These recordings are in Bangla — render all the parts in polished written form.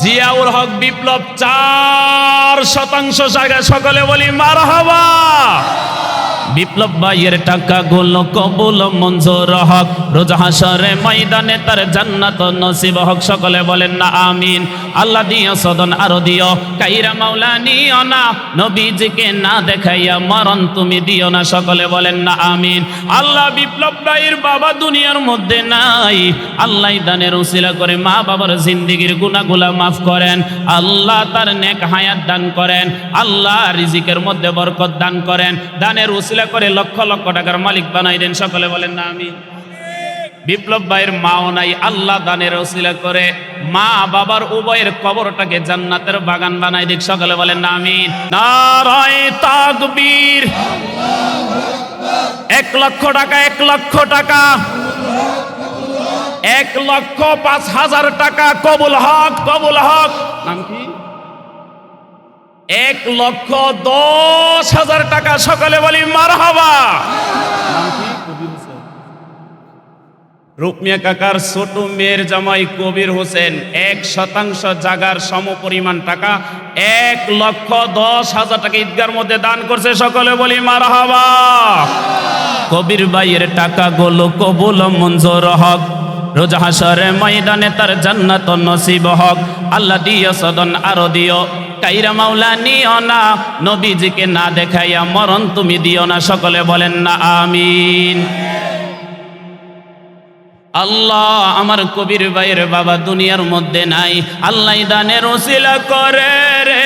জিয়াউল হক বিপ্লব 4% জায়গা, সকলে বলি মারহাবা। বিপ্লব ভাইয়ের টাকাগুলো কবুল মঞ্জুর হক, রোজ হাশরে ময়দানে তার জান্নাত নসিব হক, সকলে বলেন না আমিন। আল্লাহ দিও সদন আরো দিও, কাইরা মাওলা নিও না, নবীজিকে না দেখাইয়া মরণ তুমি দিও না, সকলে বলেন না আমিন। আল্লাহ বিপ্লব ভাইয়ের বাবা দুনিয়ার মধ্যে নাই, আল্লাহ দানের উসিলা করে মা বাবার জিন্দেগির গুনাহগুলো মাফ করেন, আল্লাহ তার নেক হায়াত দান করেন, আল্লাহ রিজিকের মধ্যে বরকত দান করেন, দানের উসিলা করে লক্ষ লক্ষ টাকার মালিক বানাই দেন, সকলে বলেন না আমিন। বিপ্লব ভাইয়ের মাও নাই, আল্লাহ দানের উসিলা করে মা বাবার উভয়ের কবরটাকে জান্নাতের বাগান বানাই দিক, সকলে বলেন না আমিন। নারায়ে তাকবীর। 1 লক্ষ টাকা, 1 লক্ষ টাকা, 1,05,000 টাকা কবুল হক, কবুল হক। নাম কি? 1,10,000 টাকা, সকলে বলি মারহাবা। রুকমিয়া কাকার ছোট মেয়ের জামাই কবির হোসেন 1% জাগার সমপরিমাণ টাকা 1,10,000 টাকা ঈদগার মধ্যে দান করছে, সকলে বলি মারহাবা। কবির ভাইয়ের টাকাগুলো কবুল মঞ্জুর হক, রোজ হাশরে ময়দানে তার জান্নাত নসিব হক, আল্লাহ দিও সদন আরো দিও, কাইরা মাওলা নিও না, নবীজিকে না দেখাইয়া মরণ তুমি দিও না, সকলে বলেন না আমিন। আল্লাহ আমার কবির ভাইয়ের বাবা দুনিয়ার মধ্যে নাই, আল্লাহ দানের উসিলা করে রে,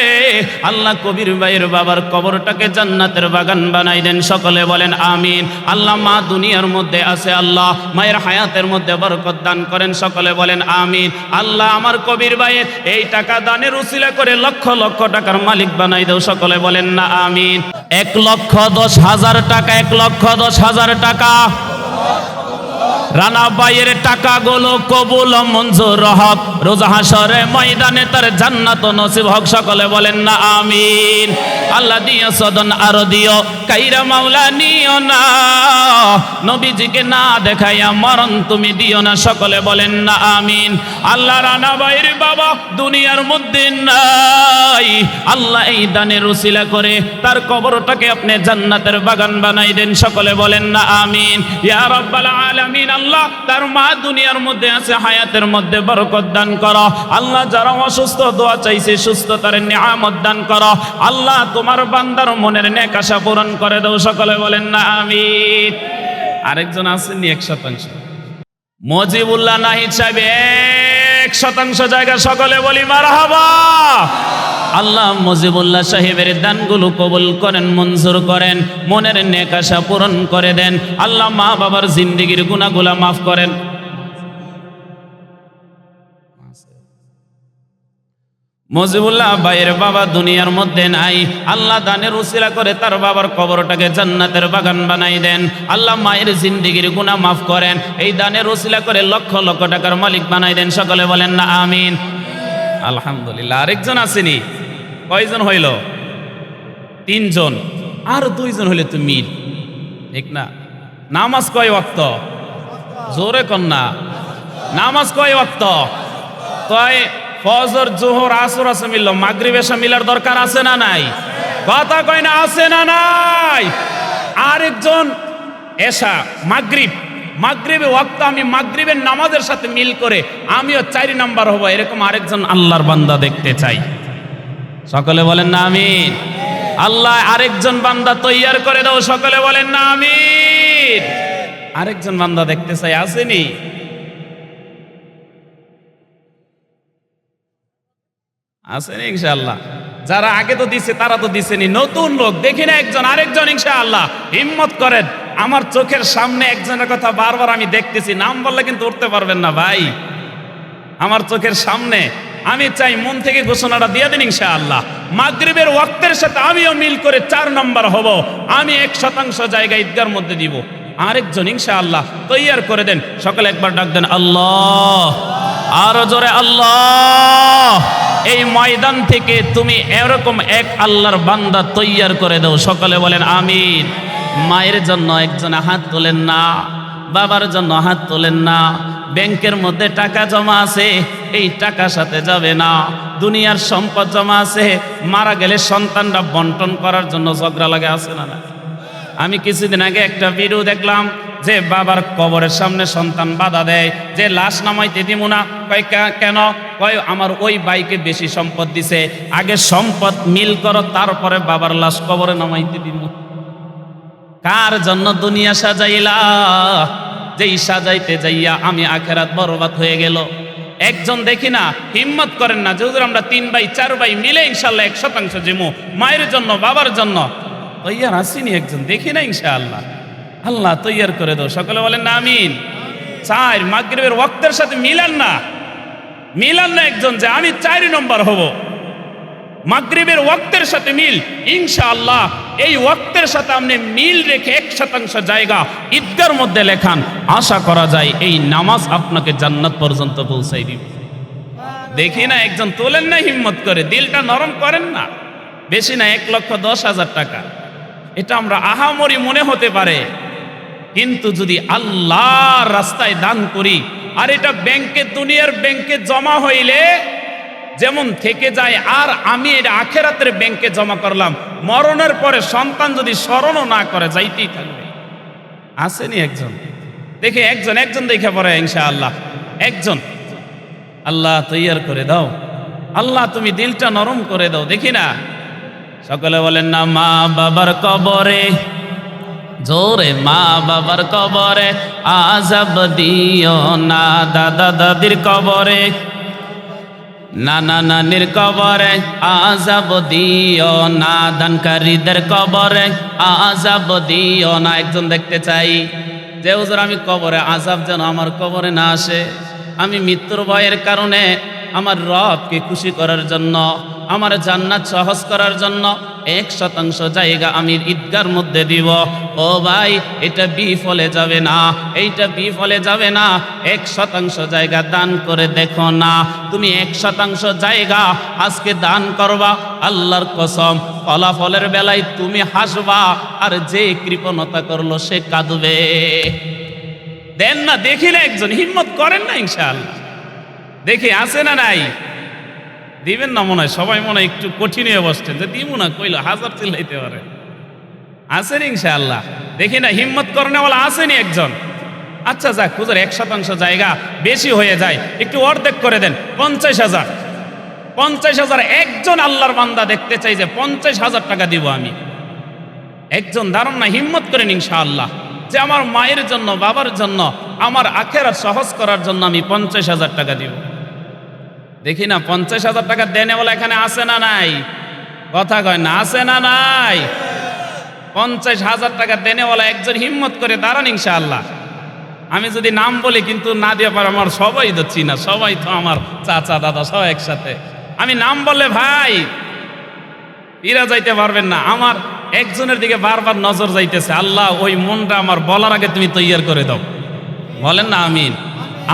আল্লাহ কবির ভাইয়ের বাবার কবরটাকে জান্নাতের বাগান বানাই দেন, সকলে বলেন আমিন। আল্লাহ মা দুনিয়ার মধ্যে আছে, আল্লাহ মায়ের হায়াতের মধ্যে বরকত দান করেন, সকলে বলেন আমিন। আল্লাহ আমার কবির ভাইয়ের এই টাকা দানের উসিলা করে লক্ষ লক্ষ টাকার মালিক বানাই দাও, সকলে বলেন না আমিন। 1,10,000 টাকা, 1,10,000 টাকা রানা ভাইয়ের টাকাগুলো কবুল মঞ্জুর হক, রোজ হাশরে ময়দানে তার জান্নাত নসিব হক, সকলে বলেন না আমিন। আল্লাহ দিও সদন আরো দিও, কাইরা মাওলা নিও না, নবীজিকে না দেখাইয়া মরণ তুমি দিও না, সকলে বলেন না আমিন। আল্লাহ রানা ভাইয়ের বাবা দুনিয়ার মধ্যে নাই, আল্লাহ এই দানের উসিলা করে তার কবরটাকে আপনি জান্নাতের বাগান বানাই দেন, সকলে বলেন না আমিন। ইয়া রাব্বাল আলামিন, আল্লাহ তার মা দুনিয়ার মধ্যে আছে, হায়াতের মধ্যে বরকত দান করো, আল্লাহ যারা অসুস্থ দোয়া চাইছে সুস্থতার নিয়ামত দান করো, আল্লাহ তোমার বান্দার মনের নেক আশা পূরণ করে দাও, সকলে বলেন না আমিন। আরেকজন আসেননি 1% মজিবুল্লাহ নাহিদ সাহেব 1% জায়গা, সকলে বলি মারহাবা। আল্লাহ মজিবুল্লাহ সাহেবের দানগুলো কবুল করেন, মঞ্জুর করেন, মনের নেক আশা পূরণ করে দেন, আল্লাহ মা বাবার জিন্দেগির গুনাহগুলো মাফ করেন। মজিবুল্লাহ ভাইয়ের বাবা দুনিয়ার মধ্যে নাই, আল্লাহ দানের উসিলা করে তার বাবার কবরটাকে জান্নাতের বাগান বানাই দেন, আল্লাহ মায়ের জিন্দেগির গুনাহ মাফ করেন, এই দানের উসিলা করে লক্ষ লক্ষ টাকার মালিক বানাই দেন, সকলে বলেন না আমিন। আলহামদুলিল্লাহ। আরেকজন আসেনি, কয়জন হইল? 3 জন, আর 2 জন হইলে তো মিল, ঠিক না? নামাজ কয় ওয়াক্ত? জোরে কন্যা, নামাজ কয় ওয়াক্ত? কয় ফজর জোহর আসর আছে মিলল, মাগরিব এশা মিলার দরকার আছে না নাই? কথা কয় না, আছে না নাই? আরেকজন এশা মাগরিবে ওয়াক্ত, আমি মাগরিবের নামাজের সাথে মিল করে আমিও 4 নাম্বার হব, এরকম আরেকজন আল্লাহর বান্দা দেখতে চাই, সকলে বলেন না আমিন। আল্লাহ আরেকজন বান্দা তৈয়ার করে দাও, সকলে বলেন না আমিন। আরেকজন বান্দা দেখতে চাই, আসেনি? আসেনি ইনশাআল্লাহ। যারা আগে তো দিছে তারা তো দিছেনি, নতুন লোক দেখি না একজন, আরেকজন ইনশাআল্লাহ হিম্মত করেন। আমার চোখের সামনে একজনের কথা বারবার আমি দেখতেছি, নাম বললে কিন্তু উঠতে পারবেন না ভাই, আমার চোখের সামনে। আমি চাই মন থেকে ঘোষণাটা দিয়ে দিন ইনশাআল্লাহ, মাগরিবের ওয়াক্তের সাথে আমিও মিল করে 4 নাম্বার হব, আমি 1% জায়গা ঈদগার মধ্যে দিব। আরেকজন ইনশাআল্লাহ তৈয়ার করে দেন, সকলে একবার ডাক দেন আল্লাহ, আরো জোরে আল্লাহ। এই ময়দান থেকে তুমি এরকম এক আল্লাহর বান্দা তৈয়ার করে দাও, সকলে বলেন আমিন। মায়ের জন্য একজনে হাত তোলেন না, বাবার জন্য হাত তোলেন না। ব্যাংকের মধ্যে টাকা জমা আছে, এই টাকা সাথে যাবে না। দুনিয়ার সম্পদ জমা আছে, মারা গেলে সন্তানরা বন্টন করার জন্য ঝগড়া লাগে, আছে না? আমি কিছুদিন আগে একটা ভিডিও দেখলাম যে বাবার কবরের সামনে সন্তান বাধা দেয় যে লাশ নামাইতে দিব না। কয় কেন? কয় আমার ওই ভাইকে বেশি সম্পদ দিছে, আগে সম্পদ মিল করো তারপরে বাবার লাশ কবরে নামাইতে দিব। কার জন্য দুনিয়া সাজাইলা? যেই সাজাইতে যাইয়া আমি আখেরাত বরবাদ হয়ে গেল। একজন দেখি না হিম্মত করেন না যে হুজুর আমরা 3 ভাই 4 ভাই মিলে ইনশাআল্লাহ 100% জিমু মায়ের জন্য বাবার জন্য। তৈয়ার আসিনি একজন দেখি না ইনশাআল্লাহ। আল্লাহ তৈয়ার করে দাও, সকলে বলেন না আমিন। 4 মাগরিবের ওয়াক্তের সাথে মিলান না একজন যে আমি 4 নম্বর হব। মাগরিবের ওয়াক্তের সাথে মিল, ইনশাআল্লাহ এই ওয়াক্তের সাথে আপনি মিল রেখে 100% জায়গা ঈদগার মধ্যে লেখান, আশা করা যায় এই নামাজ আপনাকে জান্নাত পর্যন্ত পৌঁছাই দিবে। দেখি না একজন তোলেন না হিম্মত করে, দিলটা নরম করেন না। বেশি না 1,10,000 টাকা, এটা আমরা আহামরি মনে হতে পারে, কিন্তু যদি আল্লাহর রাস্তায় দান করি আর এটা ব্যাংকে দুনিয়ার ব্যাংকে জমা হইলে যেমন থেকে যায়, আর আমি এটা আখেরাতের ব্যাংকে জমা করলাম, মরণের পরে সন্তান যদি স্মরণও না করে যাইতেই থাকবে। আসেনি একজন দেখে একজন দেখে পড়ে ইনশাআল্লাহ একজন। আল্লাহ তৈয়ার করে দাও, আল্লাহ তুমি দিলটা নরম করে দাও। দেখি না সকলে বলেন না মা বাবার কবরে, জোরে মা বাবার কবরে আযাব দিও না, দাদা দাদির কবরে, নানা নানির কবরে আযাব দিও না, দানকারীদের কবরে আযাব দিও না। একজন দেখতে চাই যে হুজুর আমি কবরে আযাব যেন আমার কবরে না আসে। আমি মৃত্যুর ভয়ের কারণে আমার রবকে খুশি করার জন্য, আমার জান্নাত সহজ করার জন্য 100% জায়গা আমি ঈদগার মধ্যে দিব। ও ভাই এটা বিফলে যাবে না, এইটা বিফলে যাবে না। 100% জায়গা দান করে দেখো না, তুমি 100% জায়গা আজকে দান করবা, আল্লাহর কসম ফলাফলের বেলায় তুমি হাসবা, আর যে কৃপণতা করলো সে কাঁদবে। দেন না, দেখিলে একজন হিম্মত করেন না ইনশাআল্লাহ। দেখি আছে না নাই? দিবেন না মনে হয়, সবাই মনে হয় একটু কঠিন হয়ে বসছেন যে দিব না, কইলো 1000 চিল্লাইতে পারে। আছেন ইনশাআল্লাহ? দেখি না হিম্মত করেন বলা আসেনি একজন। আচ্ছা যাক হুজুর 100% জায়গা বেশি হয়ে যায়, একটু অর্ধেক করে দেন, 50,000। 50,000 একজন আল্লাহর বান্দা দেখতে চাই যে 50,000 টাকা দিব আমি। একজন দাঁড়ান না, হিম্মত করেন ইনশাআল্লাহ যে আমার মায়ের জন্য বাবার জন্য আমার আখেরাত সহজ করার জন্য আমি 50,000 টাকা দিব। দেখি না 50,000 টাকা দেনে বলে এখানে আছে না নাই? কথা কয় না, আছে না নাই? 50,000 টাকা দেনে বলে একজন হিম্মত করে দাঁড়ান ইনশাআল্লাহ। আমি যদি নাম বলি কিন্তু না দিয়ে পারে, আমার সবাই তো চিনা, সবাই তো আমার চাচা দাদা সব একসাথে। আমি নাম বললে ভাই এরা যাইতে পারবেন না। আমার একজনের দিকে বারবার নজর যাইতেছে, আল্লাহ ওই মনটা আমার বলার আগে তুমি তৈয়ার করে দাও। বলেন না আমিন।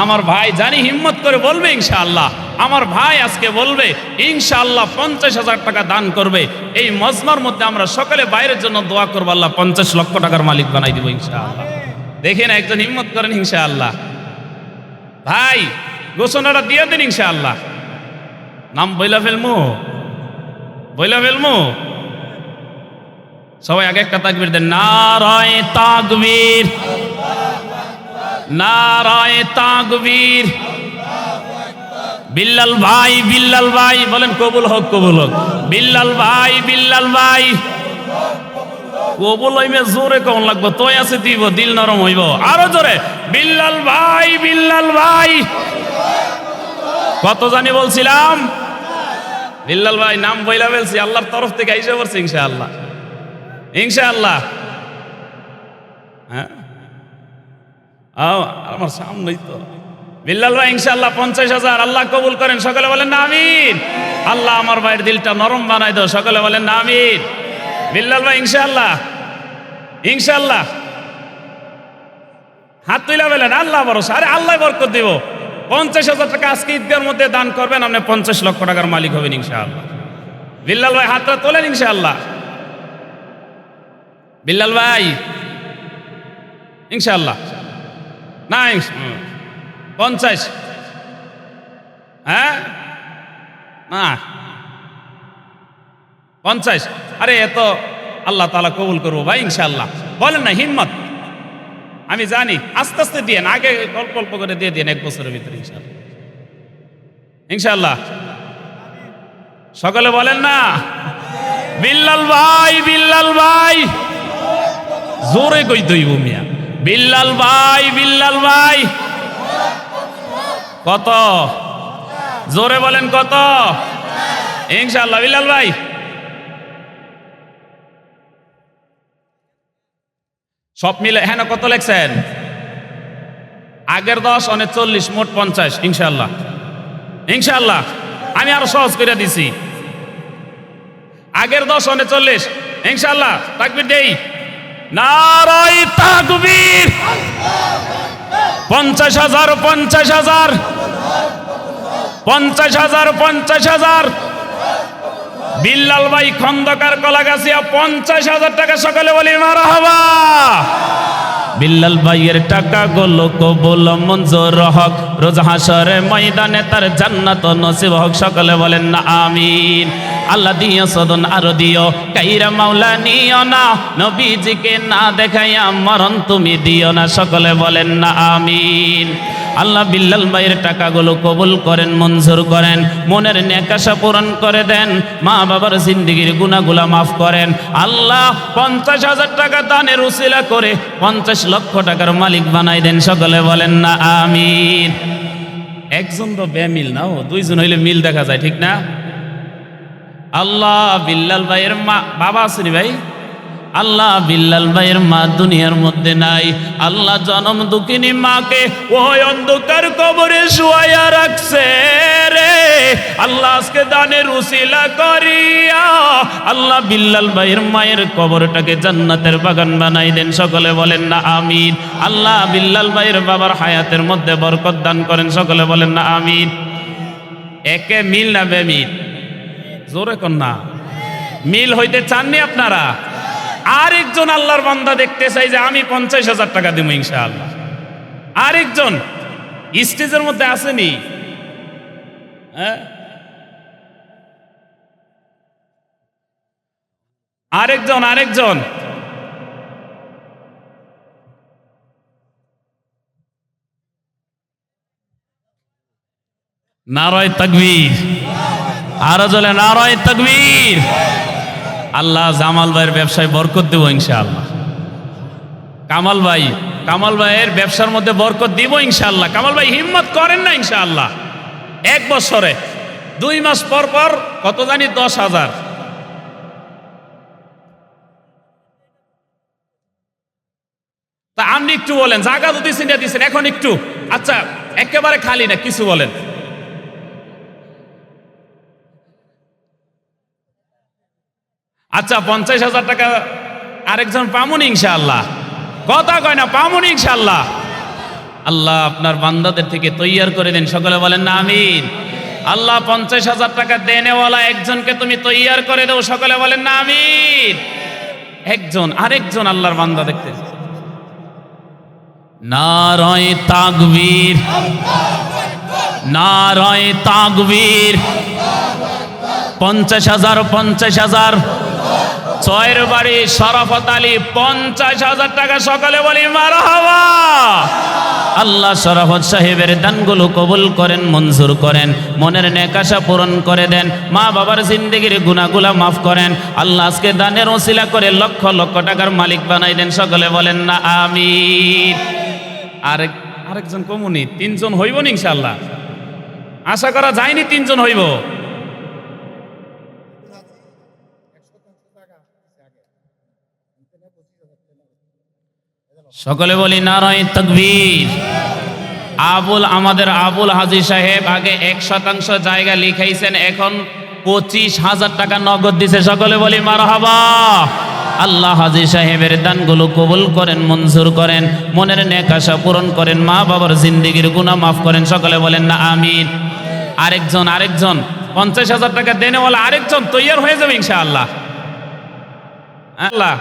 আমার ভাই জানি হিম্মত করে বলবে ইনশাআল্লাহ, আমার ভাই আজকে বলবে ইনশাআল্লাহ 50,000 টাকা দান করবে। এই মজমার মধ্যে আমরা সকালে বাইরের জন্য দোয়া করবো, আল্লাহ 50 লক্ষ টাকার মালিক বানাই দিব ইনশাআল্লাহ। দেখেন একজন হিম্মত করেন ইনশাআল্লাহ। ভাই ঘোষণাটা দিয়ে দেন ইনশাআল্লাহ। নাম বইলা ফেলমু সবাই আগে একটা তাকবীর দেন, নারায়ে তাকবীর, নারায়ে তাকবীর। বিল্লাল ভাই বলেন কবুল হোক, কবুল হোক। বিল্লাল ভাই কবুল হইবে, জোরে কম লাগবো, তোই আছে দিব, দিল নরম হইব। আরো জোরে বিল্লাল ভাই। কত জানি বলছিলাম? বিল্লাল ভাই নাম বইলা ফেলছি, আল্লাহর তরফ থেকে আইসা পড়ছে ইনশাআল্লাহ। হ্যাঁ আমার সামনেই তো বিল্লাল ভাই ইনশাআল্লাহ 50,000 আল্লাহ কবুল করেন, সকলে বলেন না আমিন। আল্লাহ আমার ভাইয়ের দিলটা নরম বানাই দাও, সকলে বলেন না আমিন। বিল্লাল ভাই ইনশাআল্লাহ হাত তুইলা বলেন আল্লাহ ভরসা, আরে আল্লাহ বরকত দিব। 50,000 টাকা আজকে ঈদগার মধ্যে দান করবেন, আপনি 50 লক্ষ টাকার মালিক হবেন ইনশাআল্লাহ। বিল্লাল ভাই হাতটা তোলেন ইনশাআল্লাহ। বিল্লাল ভাই ইনশাআল্লাহ না 50, হ্যাঁ না 50, আরে এত আল্লাহ তাআলা কবুল করবো ভাই ইনশাআল্লাহ। বলেন না, হিম্মত। আমি জানি আস্তে আস্তে দিয়ে আগে অল্প অল্প করে দিয়ে দিন, 1 বছরের ভিতরে ইনশাআল্লাহ ইনশাআল্লাহ। সকলে বলেন না বিল্লাল ভাই, বিল্লাল ভাই জোরে কই দইব মিয়া, বিল্লাল ভাই, বিল্লাল ভাই কত জোরে বলেন কত ইনশাআল্লাহ। বিল্লাল ভাই সব মিলে হ্যাঁ কত লেখছেন? আগের 10 অনেক 40, মোট 50 ইনশাআল্লাহ ইনশাআল্লাহ। আমি আরো সহজ করে দিছি, আগের 10 অনেক 40 ইনশাআল্লাহ। তাকবীর দেই, নারায়ে তাকবীর। 50,000 50,000 50,000 50,000। বিল্লাল ভাই খন্দকার কলাগাছিয়া 50,000 টাকা, সকলে বলি মারহাবা। বিল্লাল ভাইয়ের টাকা গুলো কবুল মঞ্জুর হক, রোজ হাসরে ময়দানে তার জান্নাত নসিব হক, সকলে বলেন না আমিন। আল্লাহ দিও সদন আরো দিও, কাইরা মাওলা নিও না, নবীজিকে না দেখাইয়া মরণ তুমি দিও না, সকলে বলেন না আমিন। আল্লাহ বিল্লাল ভাইয়ের টাকাগুলো কবুল করেন, মঞ্জুর করেন, মনের নেক আশা পূরণ করে দেন, মা বাবার জিন্দেগির গুনাহগুলো মাফ করেন। আল্লাহ 50,000 টাকা দানের উসিলা করে 50 লক্ষ টাকার মালিক বানাই দেন, সকলে বলেন না আমিন। একজন তো বেমিল না, দুইজন হইলে মিল দেখা যায়, ঠিক না? আল্লাহ বিল্লাল ভাইয়ের মা বাবা আসেনি ভাই, আল্লাহ বিল্লাল ভাইয়ের মা দুনিয়ার মধ্যে নাই, আল্লাহ জনম দুঃখিনী মাকে ওই অন্ধকার কবরে শুয়াইয়া রাখছে রে। আল্লাহ আজকে দানের উসিলা করিয়া আল্লাহ বিল্লাল ভাইয়ের মায়ের কবরটাকে জান্নাতের বাগান বানাই দেন, সকলে বলেন না আমিন। আল্লাহ বিল্লাল ভাইয়ের বাবার হায়াতের মধ্যে বরকত দান করেন, সকলে বলেন না আমিন। একে মিল না বেমিল? জোরে কোন না, মিল হইতে চাননি আপনারা? আরেকজন আল্লাহর বান্দা দেখতে চাই যে আমি 50,000 টাকা দিব ইনশাআল্লাহ। আরেকজন স্টেজের মধ্যে আসেনি? হ্যাঁ, আরেকজন আরেকজন নারায়ে তাকবীর, আরো জলে নারায়ে তাকবীর। আল্লাহ জামাল ভাইয়ের ব্যবসায় বরকত দেব ইনশাআল্লাহ। কামাল ভাইয়ের ব্যবসার মধ্যে বরকত দিব ইনশাআল্লাহ। কামাল ভাই হিম্মত করেন না ইনশাআল্লাহ। 1 বছরে 2 মাস পর পর কত জানি 10,000। তা আপনি একটু বলেন, জায়গা তো দিচ্ছেন এখন একটু, আচ্ছা একেবারে খালি না, কিছু বলেন। আচ্ছা 50,000 টাকা আরেকজন পামুন ইনশাআল্লাহ। কথা কয় না, পামুন ইনশাআল্লাহ। আল্লাহ আপনার বান্দাদের থেকে তৈয়ার করে দেন, সকলে বলেন না আমিন। আল্লাহ 50,000 টাকা দেনেওয়ালা একজনকে তুমি তৈয়ার করে দাও, সকলে বলেন না আমিন। একজন আরেকজন আল্লাহর বান্দা দেখতে। নারায়ে তাকবীর, নারায়ে তাকবীর। 50,000 50,000। 6 বাড়ি শরাফত আলী 50,000 টাকা, সকলে বলি মারহাবা। আল্লাহ শরাফত সাহেবের দানগুলো কবুল করেন, মঞ্জুর করেন, মনের নেক আশা পূরণ করে দেন, মা বাবার জিন্দেগির গুনাহগুলো মাফ করেন। আল্লাহ আজকে দানের ওসিলা করে লক্ষ লক্ষ টাকার মালিক বানাই দেন, সকলে বলেন না আমিন। আরেকজন কমুনি, 3 জন হইব না ইনশাআল্লাহ? আশা করা যায়নি 3 জন হইব। সকলে বলি নারায়ে তাকবীর। আমাদের আবুল হাজী সাহেব আগে 1% জায়গা লিখাইছেন, এখন 25,000 টাকা নগদ দিছে, সকলে বলি মারহাবা। আল্লাহ হাজী সাহেবের দানগুলো কবুল করেন, মঞ্জুর করেন, মনের নেক আশা পূরণ করেন, মা বাবার জিন্দেগির গুনাহ মাফ করেন, সকলে বলেন না আমিন। আরেকজন 50,000 টাকা দেনেওয়ালা আরেকজন তৈয়ার হয়ে যাবে ইনশাআল্লাহ। আল্লাহ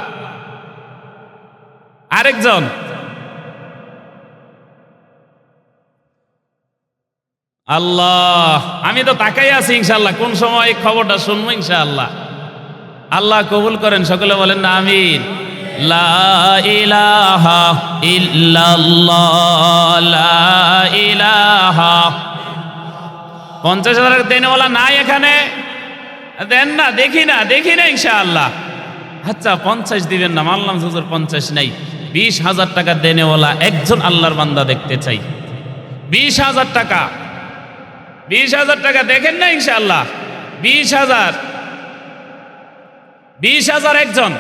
আরেকজন আল্লাহ, আমি তো তাকাই আছি ইনশাআল্লাহ, কোন সময় এই খবরটা শুনবো ইনশাআল্লাহ। আল্লাহ কবুল করেন, সকলে বলেন না আমিন। লা ইলাহা ইল্লাল্লাহ, লা ইলাহা। 50,000 দেনওয়ালা নাই এখানে? দেন না, দেখি না ইনশাআল্লাহ। আচ্ছা 50 দিবেন না, মানলাম হুজুর 50 নাই। 20,000 টাকা দেনেওয়ালা একজন আল্লাহর বান্দা দেখতে চাই। 20,000 টাকা, 20,000 টাকা দেখেন না ইনশাআল্লাহ। 20,000 একজন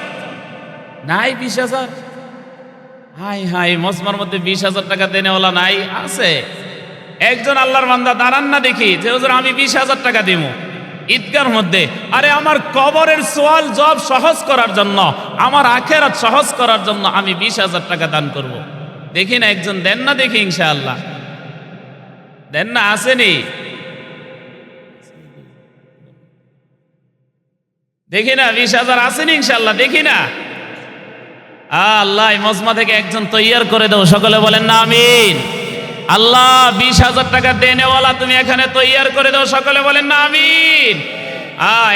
নাই? 20,000, হাই হাই, মজমার মধ্যে 20,000 টাকা দেনেওয়ালা নাই? আছে একজন আল্লাহর বান্দা, দাঁড়ান না দেখি যে হুজুর আমি 20,000 টাকা দিব ঈদগার মধ্যে। আরে আমার কবরের সওয়াল জবাব সহজ করার জন্য, আমার আখিরাত সহজ করার জন্য আমি 20,000 টাকা দান করব। দেখি না একজন দেন না দেখি ইনশাআল্লাহ। দেন না, আসেনি? দেখি না 20,000 আসেনি ইনশাআল্লাহ, দেখি না। আল্লাহ মজমা থেকে একজন তৈয়ার করে দাও, সকলে বলেন না আমিন। আল্লাহ 20,000 টাকা দেনেওয়ালা তুমি এখানে তৈয়ার করে দাও, সকলে বলেন না আমিন।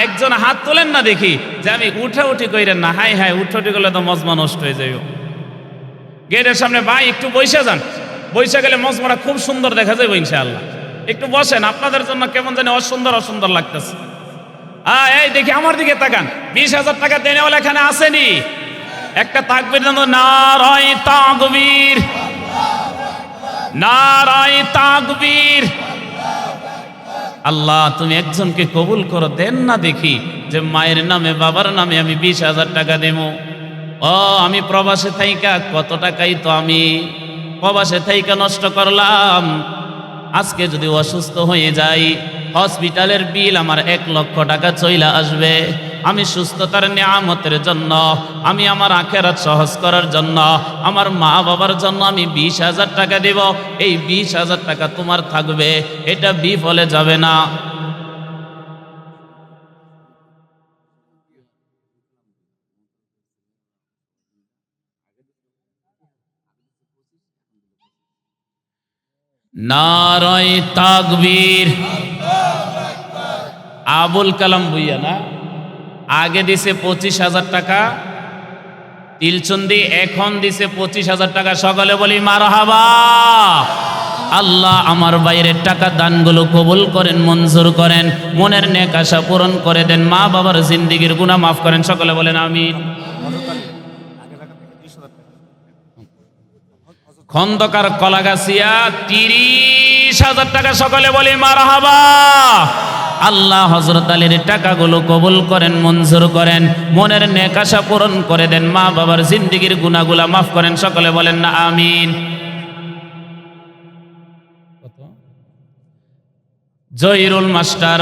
একজন হাত তোলেন না দেখি, যে আমি উঠি কইরেন না। হাই হাই, উঠি করলে তো মজমা নষ্ট হয়ে যাবে। গেটের সামনে ভাই একটু বইসা যান, বইসা গেলে মজমাটা খুব সুন্দর দেখা যাবে ইনশাআল্লাহ। একটু বসেন, আপনাদের জন্য কেমন জানি অসুন্দর লাগতেছে। এই দেখি আমার দিকে তাকান, 20,000 টাকা দেনেওয়ালা এখানে আসেনি? একটা তাকবীর দেন, নারায়ে তাকবীর, নারায়ে তাকবীর। আল্লাহ তুমি একজনকে কবুল করো, দেন না দেখি যে মায়ের নামে বাবার নামে আমি 20,000 টাকা দেব। আমি প্রবাসে থাইকা কত টাকাই তো আমি প্রবাসে থাইকা নষ্ট করলাম। আজকে যদি অসুস্থ হয়ে যাই, হসপিটালের বিল আমার 1 লক্ষ টাকা চইলা আসবে। আমি সুস্থতার নিয়ামতের জন্য, আমি আমার আখিরাত সহজ করার জন্য, আমার মা বাবার জন্য আমি 20,000 টাকা দেব। এই 20,000 টাকা তোমার থাকবে, এটা বিফলে যাবে না। নারায়ে তাকবীর। আবুল কালাম ভুইয়া না, আগে দিছে 25,000 টাকা তিলচন্দি, এখন দিছে 25,000 টাকা। সকলে বলি মারহাবা। আল্লাহ আমার বাইরের টাকা দানগুলো কবুল করেন, মঞ্জুর করেন, মনের নেক আশা পূরণ করে দেন, মা বাবার জিন্দেগির গুনাহ মাফ করেন। সকলে বলেন আমিন। খন্দকার কলাগাছিয়া 30,000 টাকা। সকলে বলি মারহাবা। আল্লাহ হযরত আলীর টাকাগুলো কবুল করেন, মঞ্জুর করেন, মনের নেক আশা পূরণ করে দেন, মা বাবার জিন্দেগির গুনাহগুলো মাফ করেন। সকলে বলেন না আমিন। জহিরুল মাস্টার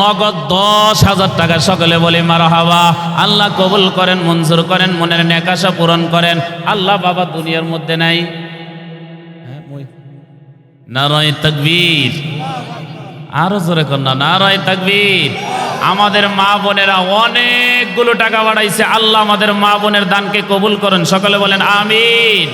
নগদ 10,000 টাকা। সকলে বলে মারহাবা। আল্লাহ কবুল করেন, মঞ্জুর করেন, মনের নেক আশা পূরণ করেন। আল্লাহ বাবা দুনিয়ার মধ্যে নাই। নারায়ে তাকবীর। আরো জোরে কর না, নারায়ে তাকবীর। আমাদের মা বোনেরা অনেকগুলো টাকা বাড়াইছে। আল্লাহ আমাদের মা বোনের দানকে কবুল করেন। সকলে বলেন আমিন।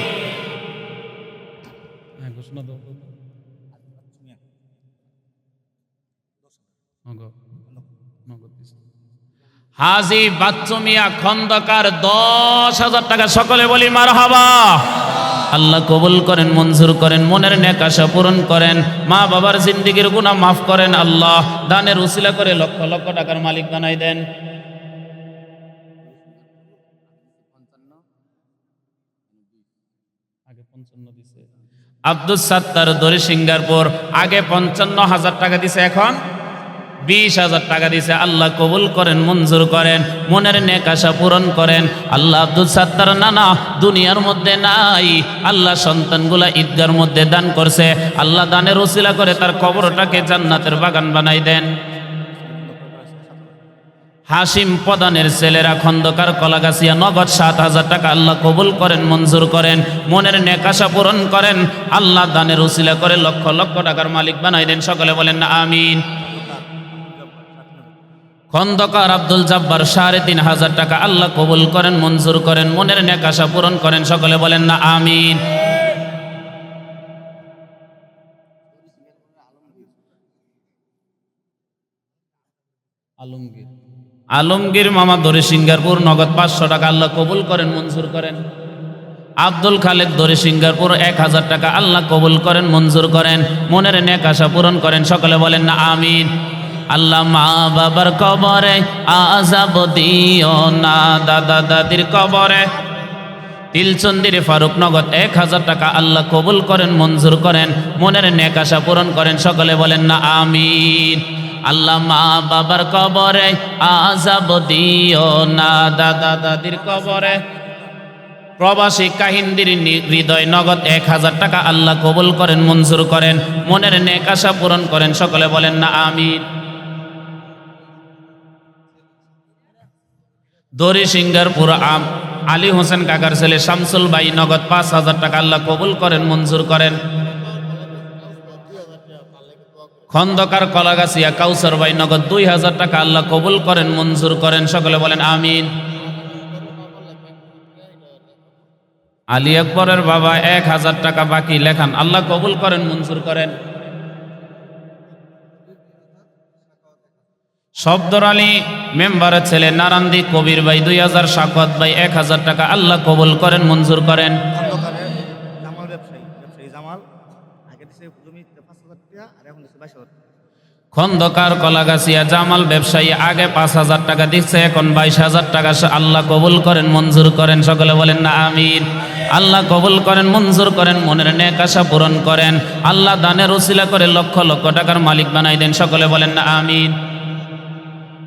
হাজী বাচ্চু মিয়া খন্দকার 10,000 টাকা। সকলে বলি মারহাবা। আল্লাহ কবুল করেন, মঞ্জুর করেন, মনের নেক আশা পূরণ করেন, মা বাবার জিন্দেগির গুনাহ মাফ করেন। আল্লাহ দানের উসিলা করে লক্ষ লক্ষ টাকার মালিক বানাই দেন। আব্দুল সাত্তার দরি সিঙ্গারপুর, আগে 55,000 টাকা দিছে, এখন 20,000 টাকা দিছে। আল্লাহ কবুল করেন, মঞ্জুর করেন, মনের নেক আশা পূরণ করেন। আল্লাহ আব্দুল সাত্তার নানা দুনিয়ার মধ্যে নাই, আল্লাহ সন্তানগুলা ঈদগার মধ্যে দান করছে। আল্লাহ দানের উসিলা করে তার কবরটাকে জান্নাতের বাগান বানাই দেন। হাসিম প্রধানের ছেলেরা খন্দকার কলাগাছিয়া নগদ 7,000 টাকা। আল্লাহ কবুল করেন, মঞ্জুর করেন, মনের নেক আশা পূরণ করেন। আল্লাহ দানের উসিলা করে লক্ষ লক্ষ টাকার মালিক বানাই দেন। সকলে বলেন না আমিন। খন্দকার আব্দুল জব্বার 3,500 টাকা। আল্লাহ কবুল করেন, মঞ্জুর করেন, মনের নেক আশা পূরণ করেন। সকলে বলেন না আমিন। আলমগীর মামা দরি সিঙ্গারপুর নগদ 500 টাকা আল্লাহ কবুল করেন মঞ্জুর করেন। আব্দুল খালেক দরি সিঙ্গারপুর 1000 টাকা আল্লাহ কবুল করেন মঞ্জুর করেন। মনের নেক আশা পূরণ করেন, সকলে বলেন না আমিন। আল্লাহ মা বাবার কবরে আযাব দিও না, দাদা দাদির কবরে তিলচন্দির ফারুক নগদ 1000 টাকা আল্লাহ কবুল করেন মঞ্জুর করেন। মনের নেক আশা পূরণ করেন, সকলে বলেন না আমিন। আল্লাহ মা বাবার কবরে আযাব দিও না, দাদা দাদির কবরে প্রবাসী কাহিন্দির হৃদয় নগদ 1000 টাকা আল্লাহ কবুল করেন মঞ্জুর করেন। মনের নেক আশা পূরণ করেন, সকলে বলেন না আমিন। দরি সিঙ্গারপুর আলী হোসেন কাকার ছেলে শামসুল ভাই নগদ 5000 টাকা আল্লাহ কবুল করেন মঞ্জুর করেন। খন্দকার কলাগাছিয়া কাউসার ভাই নগদ 2000 টাকা আল্লাহ কবুল করেন মঞ্জুর করেন, সকলে বলেন আমিন। আলী আকবরের বাবা 1000 টাকা বাকি লেখান, আল্লাহ কবুল করেন মঞ্জুর করেন। শব্দর আলী মেম্বারের ছেলে নারান্দি কবির ভাই 2000, শাকত ভাই 1000 টাকা আল্লাহ কবুল করেন মঞ্জুর করেন। খন্দকার কলাগাছিয়া জামাল ব্যবসায়ী আগে 5000 টাকা দিচ্ছে, এখন 22000 টাকা আল্লাহ কবুল করেন মঞ্জুর করেন, সকলে বলেন না আমিন। আল্লাহ কবুল করেন মঞ্জুর করেন, মনের নেক আশা পূরণ করেন। আল্লাহ দানের উসিলা করে লক্ষ লক্ষ টাকার মালিক বানাই দেন, সকলে বলেন না আমিন।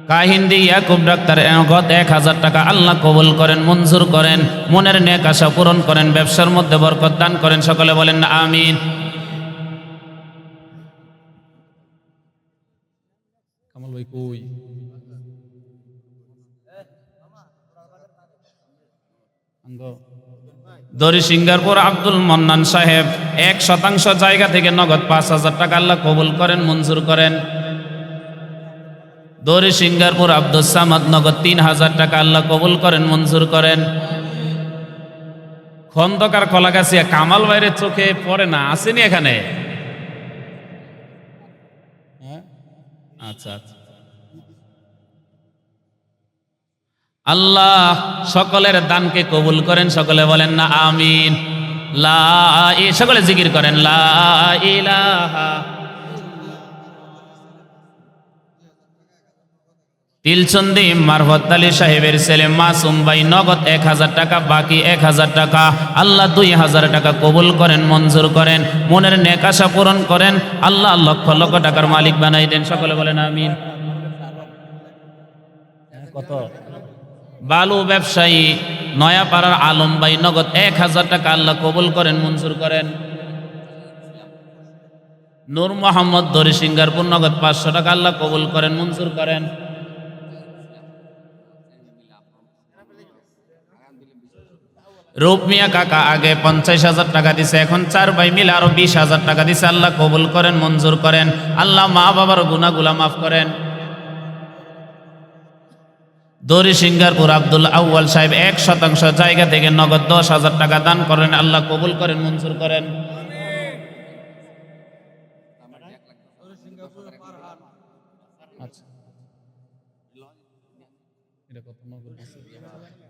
কাহিন্দি ইয়াকুব ডাক্তার নগদ 1000 টাকা আল্লাহ কবুল করেন মঞ্জুর করেন। মনের নেক আশা পূরণ করেন, ব্যবসার মধ্যে বরকত দান করেন, সকলে বলেন না আমিন। কামাল ভাই কই? দরি সিঙ্গারপুর আব্দুল মন্নান সাহেব 1% জায়গা থেকে নগদ 5000 টাকা আল্লাহ কবুল করেন মঞ্জুর করেন। দরি সিঙ্গারপুর আব্দুল সামাদ নগদ 3000 টাকা আল্লাহ কবুল করেন মঞ্জুর করেন। খন্দকার কলাগাছিয়া কামাল বাইরে চোখে পড়ে না, আসেনি এখানে? আচ্ছা আচ্ছা। আল্লাহ সকলের দানকে কবুল করেন, সকলে বলেন না আমিন। সকলে জিকির করেন লা ইলাহা। তিলচন্দি মারফত আলী সাহেবের ছেলে মাসুম ভাই নগদ 1000 টাকা বাকি 1000 টাকা আল্লাহ 2000 টাকা কবুল করেন মঞ্জুর করেন। মনের নেক আশা পূরণ করেন, আল্লাহ লক্ষ লক্ষ টাকার মালিক বানাই দেন, সকলে বলেন আমিন। কত? বালু ব্যবসায়ী নয়াপাড়ার আলম ভাই নগদ 1000 টাকা আল্লাহ কবুল করেন মঞ্জুর করেন। নূর মোহাম্মদ দরি সিঙ্গারপুর নগদ 500 টাকা আল্লাহ কবুল করেন মঞ্জুর করেন। রূপ মিয়া কাকা আগে 50,000 টাকা দিছে, এখন 4 ভাই মিলে আরো 20,000 টাকা দিছে, আল্লাহ কবুল করেন মঞ্জুর করেন। আল্লাহ মা বাবার গুনাহগুলা মাফ করেন। দরি সিঙ্গারপুর আব্দুল আউয়াল সাহেব 1% জায়গা থেকে নগদ 10,000 টাকা দান করেন, আল্লাহ কবুল করেন মঞ্জুর করেন।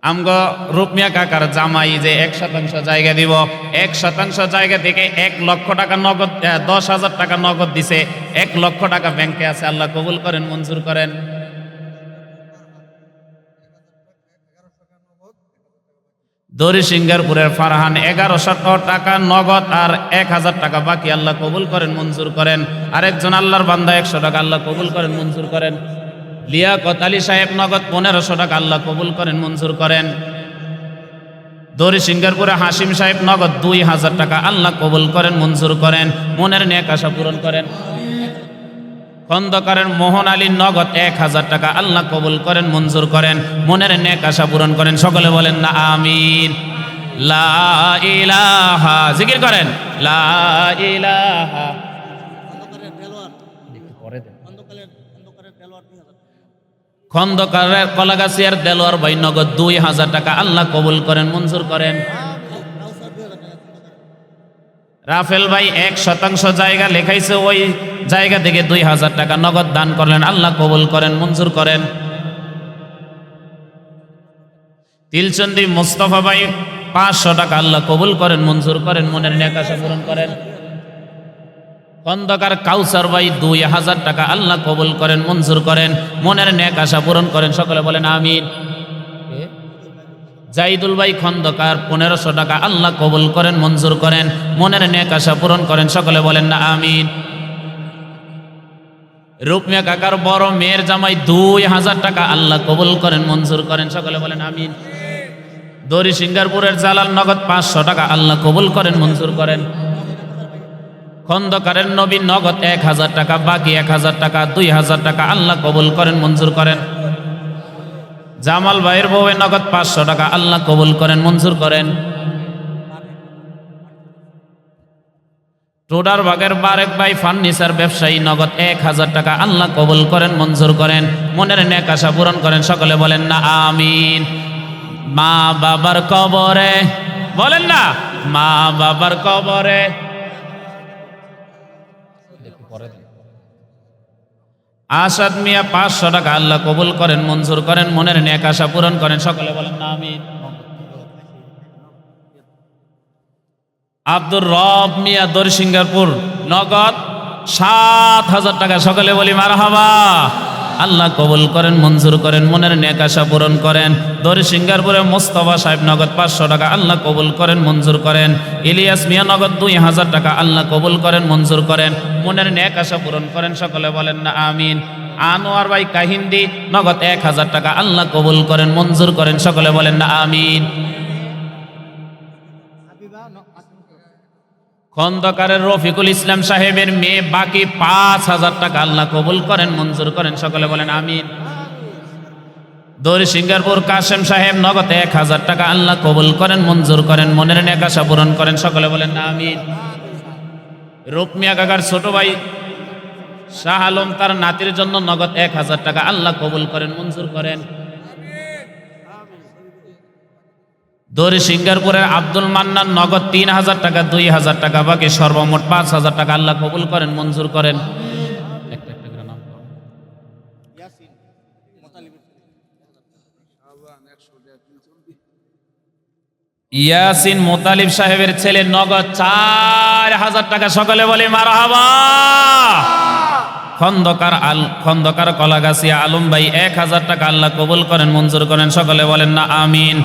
আমগো রূপমিয়া কাকার জামাই যে 1% জায়গা দিব, 1% জায়গা থেকে 1 লক্ষ টাকা নগদ 10,000 টাকা নগদ দিছে, 1 লক্ষ টাকা ব্যাংকে আছে, আল্লাহ কবুল করেন মঞ্জুর করেন। দরি সিঙ্গারপুরের ফারহান 1100 টাকা নগদ আর 1000 টাকা বাকি, আল্লাহ কবুল করেন মঞ্জুর করেন। আরেকজন আল্লাহর বান্দা 100 টাকা আল্লাহ কবুল করেন মঞ্জুর করেন। লিয়াকত আলী সাহেব নগদ 1500 টাকা আল্লাহ কবুল করেন মঞ্জুর করেন। দরি সিঙ্গারপুরে হাসিম সাহেব নগদ 2000 টাকা আল্লাহ কবুল করেন মঞ্জুর করেন। মনের নেক আশা পূরণ করেন। খন্দকারের মোহন আলী নগদ 1000 টাকা আল্লাহ কবুল করেন মঞ্জুর করেন। মনের নেক আশা পূরণ করেন, সকলে বলেন না আমিন। লা ইলাহা, জিকির করেন লা ইলাহা। খন্দকারের কলাগাছিয়ার দেলোয়ার ভাই নগদ 2000 টাকা আল্লাহ কবুল করেন মঞ্জুর করেন। রাফেল ভাই 1% জায়গা লেখাইছে, ওই জায়গা থেকে 2000 টাকা নগদ দান করলেন, আল্লাহ কবুল করেন, মঞ্জুর করেন। তিলচন্দি মুস্তফা ভাই 500 টাকা, আল্লাহ কবুল করেন, মঞ্জুর করেন, মনের নেক আশা পূরণ করেন। খন্দকার কাউসার ভাই 2000 টাকা, আল্লাহ কবুল করেন, মঞ্জুর করেন, মনের নেক আশা পূরণ করেন, সকলে বলেন আমিন। জাইদুল ভাই খন্দকার 1500 টাকা, আল্লাহ কবুল করেন, মঞ্জুর করেন, মনের নেক আশা পূরণ করেন, সকলে বলেন না আমিন। রূপমিয়া কাকার বড় মেয়ের জামাই 2000 টাকা, আল্লাহ কবুল করেন, মঞ্জুর করেন, সকলে বলেন আমিন। দড়ি সিঙ্গারপুরের জালাল নগদ 500 টাকা, আল্লাহ কবুল করেন, মঞ্জুর করেন। খন্দকারের নবী নগদ 1000 টাকা, বাকি 1000 টাকা, 2000 টাকা, আল্লাহ কবুল করেন, মঞ্জুর করেন। জামাল ভাইয়ের বউয়ে নগদ 500 টাকা, আল্লাহ কবুল করেন, মঞ্জুর করেন। টোডার বাগের বারেক ভাই ফার্নিচার ব্যবসায়ী নগদ 1000 টাকা, আল্লাহ কবুল করেন, মঞ্জুর করেন, মনের নেক আশা পূরণ করেন, সকলে বলেন না আমিন। মা বাবার কবরে বলেন না, মা বাবার কবরে আসাদ মিয়া 500 টাকা, আল্লাহ কবুল করেন, মঞ্জুর করেন, মনের নেক আশা পূরণ করেন, সকলে বলেন না আমিন। আব্দুর রব মিয়া দরসিঙ্গারপুর নগদ 7000 টাকা, সকলে বলি মারহাবা, আল্লাহ কবুল করেন, মঞ্জুর করেন, মনের নেক আশা পূরণ করেন। দরসিঙ্গারপুরে মোস্তফা সাহেব নগদ 500 টাকা, আল্লাহ কবুল করেন, মঞ্জুর করেন। ইলিয়াস মিয়া নগদ 2000 টাকা, আল্লাহ কবুল করেন, মঞ্জুর করেন, মনের নেক আশা পূরণ করেন, সকলে বলেন না আমিন। আনোয়ার ভাই কাহিন্দি নগদ 1000 টাকা, আল্লাহ কবুল করেন, মঞ্জুর করেন, সকলে বলেন না আমিন। খন্দকারের রফিকুল ইসলাম সাহেবের মেয়ে বাকি 5000 টাকা, আল্লাহ কবুল করেন, মঞ্জুর করেন, সকলে বলেন আমিন। দরসিঙ্গারপুর কাশেম সাহেব নগদ 1000 টাকা, আল্লাহ কবুল করেন, মঞ্জুর করেন, মনের নেক আশা পূরণ করেন, সকলে বলেন আমিন। রুকমিয়া কাকার ছোট ভাই শাহ আলম তার নাতির জন্য নগদ 1000 টাকা, আল্লাহ কবুল করেন, মঞ্জুর করেন। দরসিঙ্গারপুরের আব্দুল মান্নান নগদ 3000 টাকা, 2000 টাকা, বাকি সর্বমোট 5000 টাকা, আল্লাহ কবুল করেন, মঞ্জুর করেন। ইয়াসিন মোতালিব সাহেবের ছেলে নগদ 4000 টাকা, সকলে বলি মারহাবা। খন্দকার কলাগাছিয়া আলম ভাই 1000 টাকা, আল্লাহ কবুল করেন, মঞ্জুর করেন, সকলে বলেন না আমিন।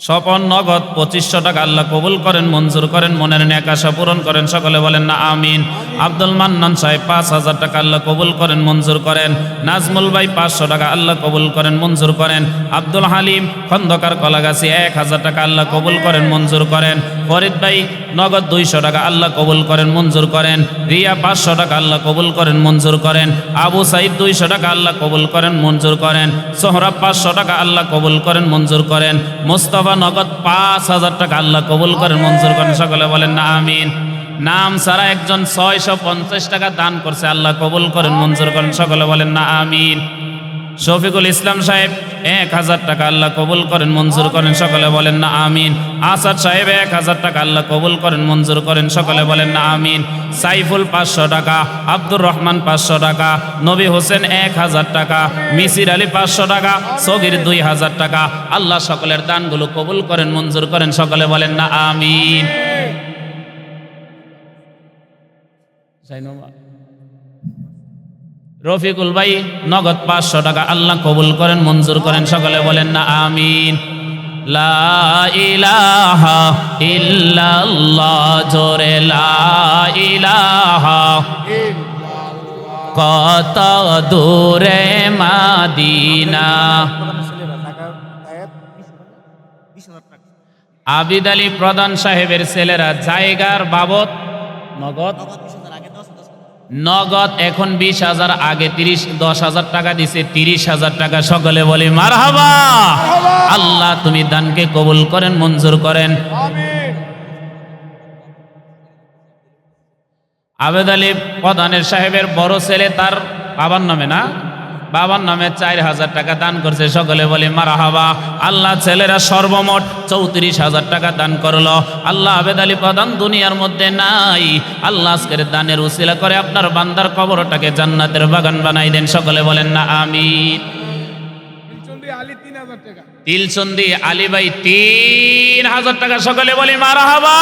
স্বপন নগদ 2500 টাকা, আল্লাহ কবুল করেন, মঞ্জুর করেন, মনের নেক আশা পূরণ করেন, সকলে বলেন না আমিন। আব্দুল মান্নান সাহেব 5000 টাকা, আল্লাহ কবুল করেন, মঞ্জুর করেন। নাজমুল ভাই 500 টাকা, আল্লাহ কবুল করেন, মঞ্জুর করেন। আব্দুল হালিম খন্দকার কলাগাছি 1000 টাকা, আল্লাহ কবুল করেন, মঞ্জুর করেন। ফরিদ ভাই নগদ 200 টাকা, আল্লাহ কবুল করেন, মঞ্জুর করেন। রিয়া 500 টাকা, আল্লাহ কবুল করেন, মঞ্জুর করেন। আবু সাইদ 200 টাকা, আল্লাহ কবুল করেন, মঞ্জুর করেন। সোহরাব 500 টাকা, আল্লাহ কবুল করেন, মঞ্জুর করেন। মোস্তফা নগদ 5000 টাকা, আল্লাহ কবুল করেন, মঞ্জুর করেন, সকলে বলেন না আমিন। নাম সারা একজন 650 টাকা দান করছে, আল্লাহ কবুল করেন, মঞ্জুর করেন, সকলে বলেন না আমিন। শফিকুল ইসলাম সাহেব 1000 টাকা, আল্লাহ কবুল করেন, মঞ্জুর করেন, সকলে বলেন না আমিন। আসাদ সাহেব 1000 টাকা, আল্লাহ কবুল করেন, মঞ্জুর করেন, সকলে বলেন না আমিন। সাইফুল 500 টাকা, আব্দুর রহমান 500 টাকা, নবী হোসেন 1000 টাকা, মিসির আলী 500 টাকা, সগির 2000 টাকা, আল্লাহ সকলের দানগুলো কবুল করেন, মঞ্জুর করেন, সকলে বলেন না আমিন। রফিকুল ভাই নগদ 500 টাকা, আল্লাহ কবুল করেন, মঞ্জুর করেন, সকলে বলেন না আমিন। লা ইলাহা ইল্লাল্লাহ, জোরে লা ইলাহা, কত দূরে মাদিনা। আবিদ আলী প্রধান সাহেবের ছেলেরা জায়গার বাবদ নগদ এখন 20,000, আগে 10,000 টাকা দিছে, 30,000 টাকা, সকলে বলি মারহাবা। আল্লাহ তুমি দানকে কবুল করেন, মঞ্জুর করেন। আবেদ আলী প্রধানের সাহেবের বড় ছেলে তার বাবার নামে না, বাবার নামে 4,000 টাকা দান করছে, সকলে বলি মারহাবা। আল্লাহ ছেলেরা সর্বমোট 34,000 টাকা দান করলো। আল্লাহ আবেদ আলী প্রধান দুনিয়ার মধ্যে নাই। আল্লাহ আজকের দানের উসিলা করে আপনার বান্দার কবরটাকে জান্নাতের বাগান বানাই দেন, সকলে বলেন না আমিন। তিলচন্দি আলী ভাই 3,000 টাকা, সকলে বলি মারহাবা।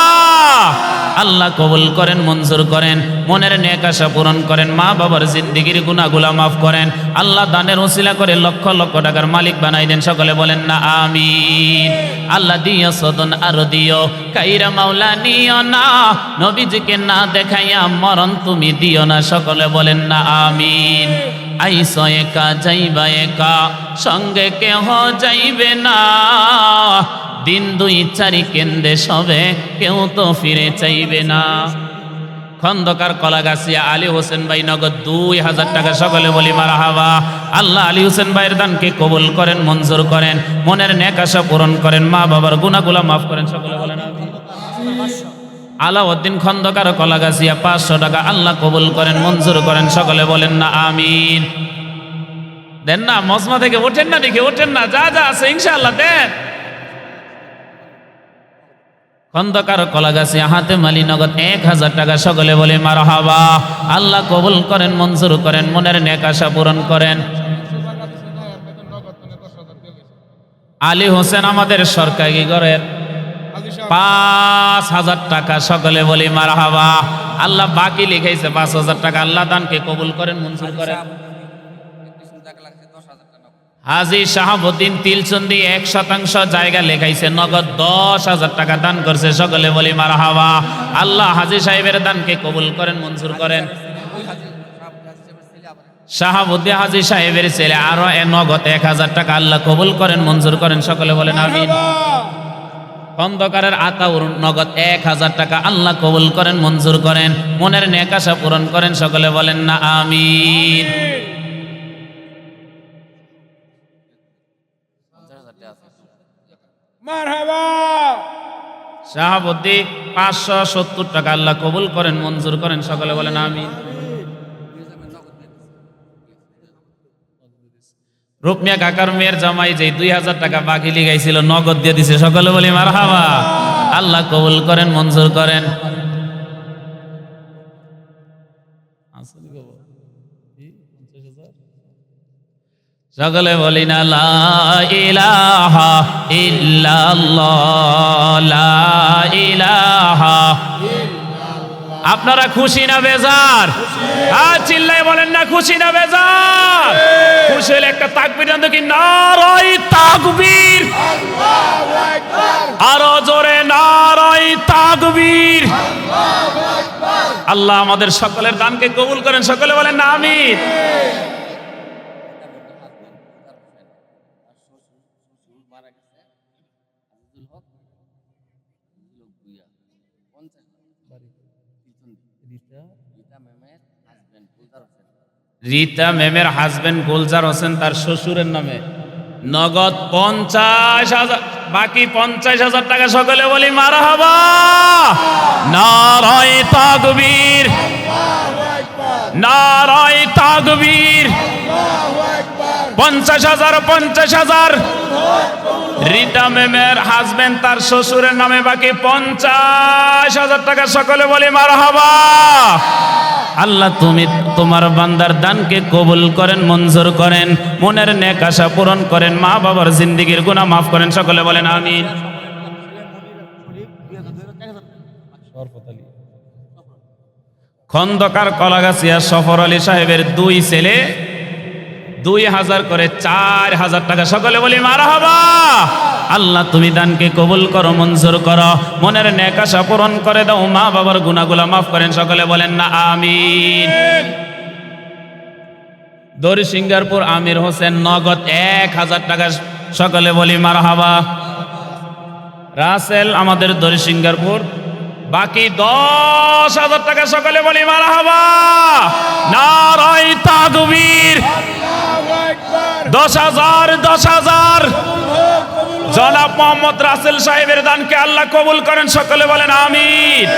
আল্লাহ কবুল করেন, মঞ্জুর করেন, মনের নেক আশা পূরণ করেন, মা বাবার জিন্দেগির গুনাহগুলো মাফ করেন। আল্লাহ দানের ওসিলা করে লক্ষ লক্ষ টাকার মালিক বানাই দেন, সকলে বলেন না আমিন। আল্লাহ দিও সদন আরো দিও, কাইরা মাওলা নিও না, নবীজিকে না দেখাইয়া মরণ তুমি দিও না, সকলে বলেন না আমিন। আইসো একা যাইবা একা, সঙ্গে কেহ যাইবে না, দিন 2-4 কেন্দ্রে সবে, কেউ তো ফিরে চাইবে না। খন্দকার কলাগাছিয়া আলী হোসেন ভাই নগদ 2,000 টাকা, সকলে বলি মারহাবা। আল্লাহ আলী হোসেন ভাইয়ের দানকে কবুল করেন, মঞ্জুর করেন, মনের নেক আশা পূরণ করেন, মা বাবার গুনাহগুলো মাফ করেন, সকলে বলেন আমিন। আলাউদ্দিন খন্দকার কলাগাছিয়া 500 টাকা, আল্লাহ কবুল করেন, মঞ্জুর করেন, সকলে বলেন না আমিন। দেন না, মজমা থেকে ওঠেন না, দেখে ওঠেন না, যা যা আছে ইনশাআল্লাহ দেন। খন্দকার কলাগাছিয়া হাতে মালি নগদ 1,000 টাকা, সকলে বলে মারহাবা। আল্লাহ কবুল করেন, মঞ্জুর করেন, মনের নেক আশা পূরণ করেন। আলী হোসেন আমাদের সরকারি ঘরের 5,000 টাকা, সকলে বলি মারহাবা। আল্লাহ বাকি লিখাইছে 5,000 টাকা, আল্লাহ দানকে কবুল করেন, মঞ্জুর করেন। হাজী শাহাবুদ্দিন তিলচন্দি 1% জায়গা লেখাইছে, নগদ 10,000 টাকা দান করছে, সকলে বলি মারহাবা। আল্লাহ হাজী সাহেবের দানকে কবুল করেন, মঞ্জুর করেন। শাহাবুদ্দিন হাজী সাহেবের ছেলে আরো নগদ 1,000 টাকা, আল্লাহ কবুল করেন, মঞ্জুর করেন, সকলে বলেন আমিন। খন্দকারের আতাউর নগদ 1,000 টাকা, আল্লাহ কবুল করেন, মঞ্জুর করেন, মনের নেক আশা পূরণ করেন, সকলে বলেন না আমিন। মারহাবা। শাহাবুদ্দিন 570 টাকা, আল্লাহ কবুল করেন, মঞ্জুর করেন, সকলে বলেন আমিন। রুকমিয়া কাকার মেয়ের জামাই যে 2,000 টাকা বাকি লিখাইছিল, নগদ দিয়ে দিছে, সকলে বলি মারহাবা। আল্লাহ কবুল করেন, মঞ্জুর করেন। সকলে বলি না লা ইলাহা ইল্লাল্লাহ, লা ইলাহা। আপনারা খুশি না বেজার? চিল্লাই বলেন না খুশি না বেজার? খুশি হলে একটা তাকবীর দেন দেখি, নারায়ে তাকবীর, আরো জোরে নারায়ে তাকবীর। আল্লাহ আমাদের সকলের দানকে কবুল করেন, সকলে বলেন না আমিন। রীতা মেমের হাজবেন্ড গুলজার হোসেন, তার শ্বশুরের নামে নগদ 50,000, বাকি 50,000 টাকা, সকলে বলি মারহাবা। নারায়ে তাকবীর, নারায়ে তাকবীর। 50,000, 50,000। রীতা মেমের হাজবেন্ড তার শ্বশুরের নামে বাকি 50,000 টাকা, সকলে বলি মারহাবা। আল্লাহ তুমি তোমার বান্দার দানকে কবুল করেন, মঞ্জুর করেন, মনের নেক আশা পূরণ করেন, মা বাবার জিন্দেগির গুনাহ মাফ করেন, সকলে বলেন আমিন। খন্দকার কলাগাছিয়া সফর আলী সাহেবের 2 ছেলে 2,000 করে 4,000 টাকা, সকলে বলি মারহাবা। আল্লাহ তুমি দানকে কবুল করো, মঞ্জুর করো, মনের নেক আশা পূরণ করে দাও, মা বাবার গুনাহগুলো মাফ করেন, সকলে বলেন না আমিন। দড়ি সিঙ্গারপুর আমির হোসেন নগদ 1,000 টাকা, সকলে বলি মারহাবা। রাসেল আমাদের দড়ি সিঙ্গারপুর বাকি 10,000 টাকা, সকলে বলি মারহাবা। নারায়ে তাকবীর। 10,000, 10,000। জনাব মোহাম্মদ রাসেল সাহেবের দানকে আল্লাহ কবুল করেন, সকলে বলেন আমিন।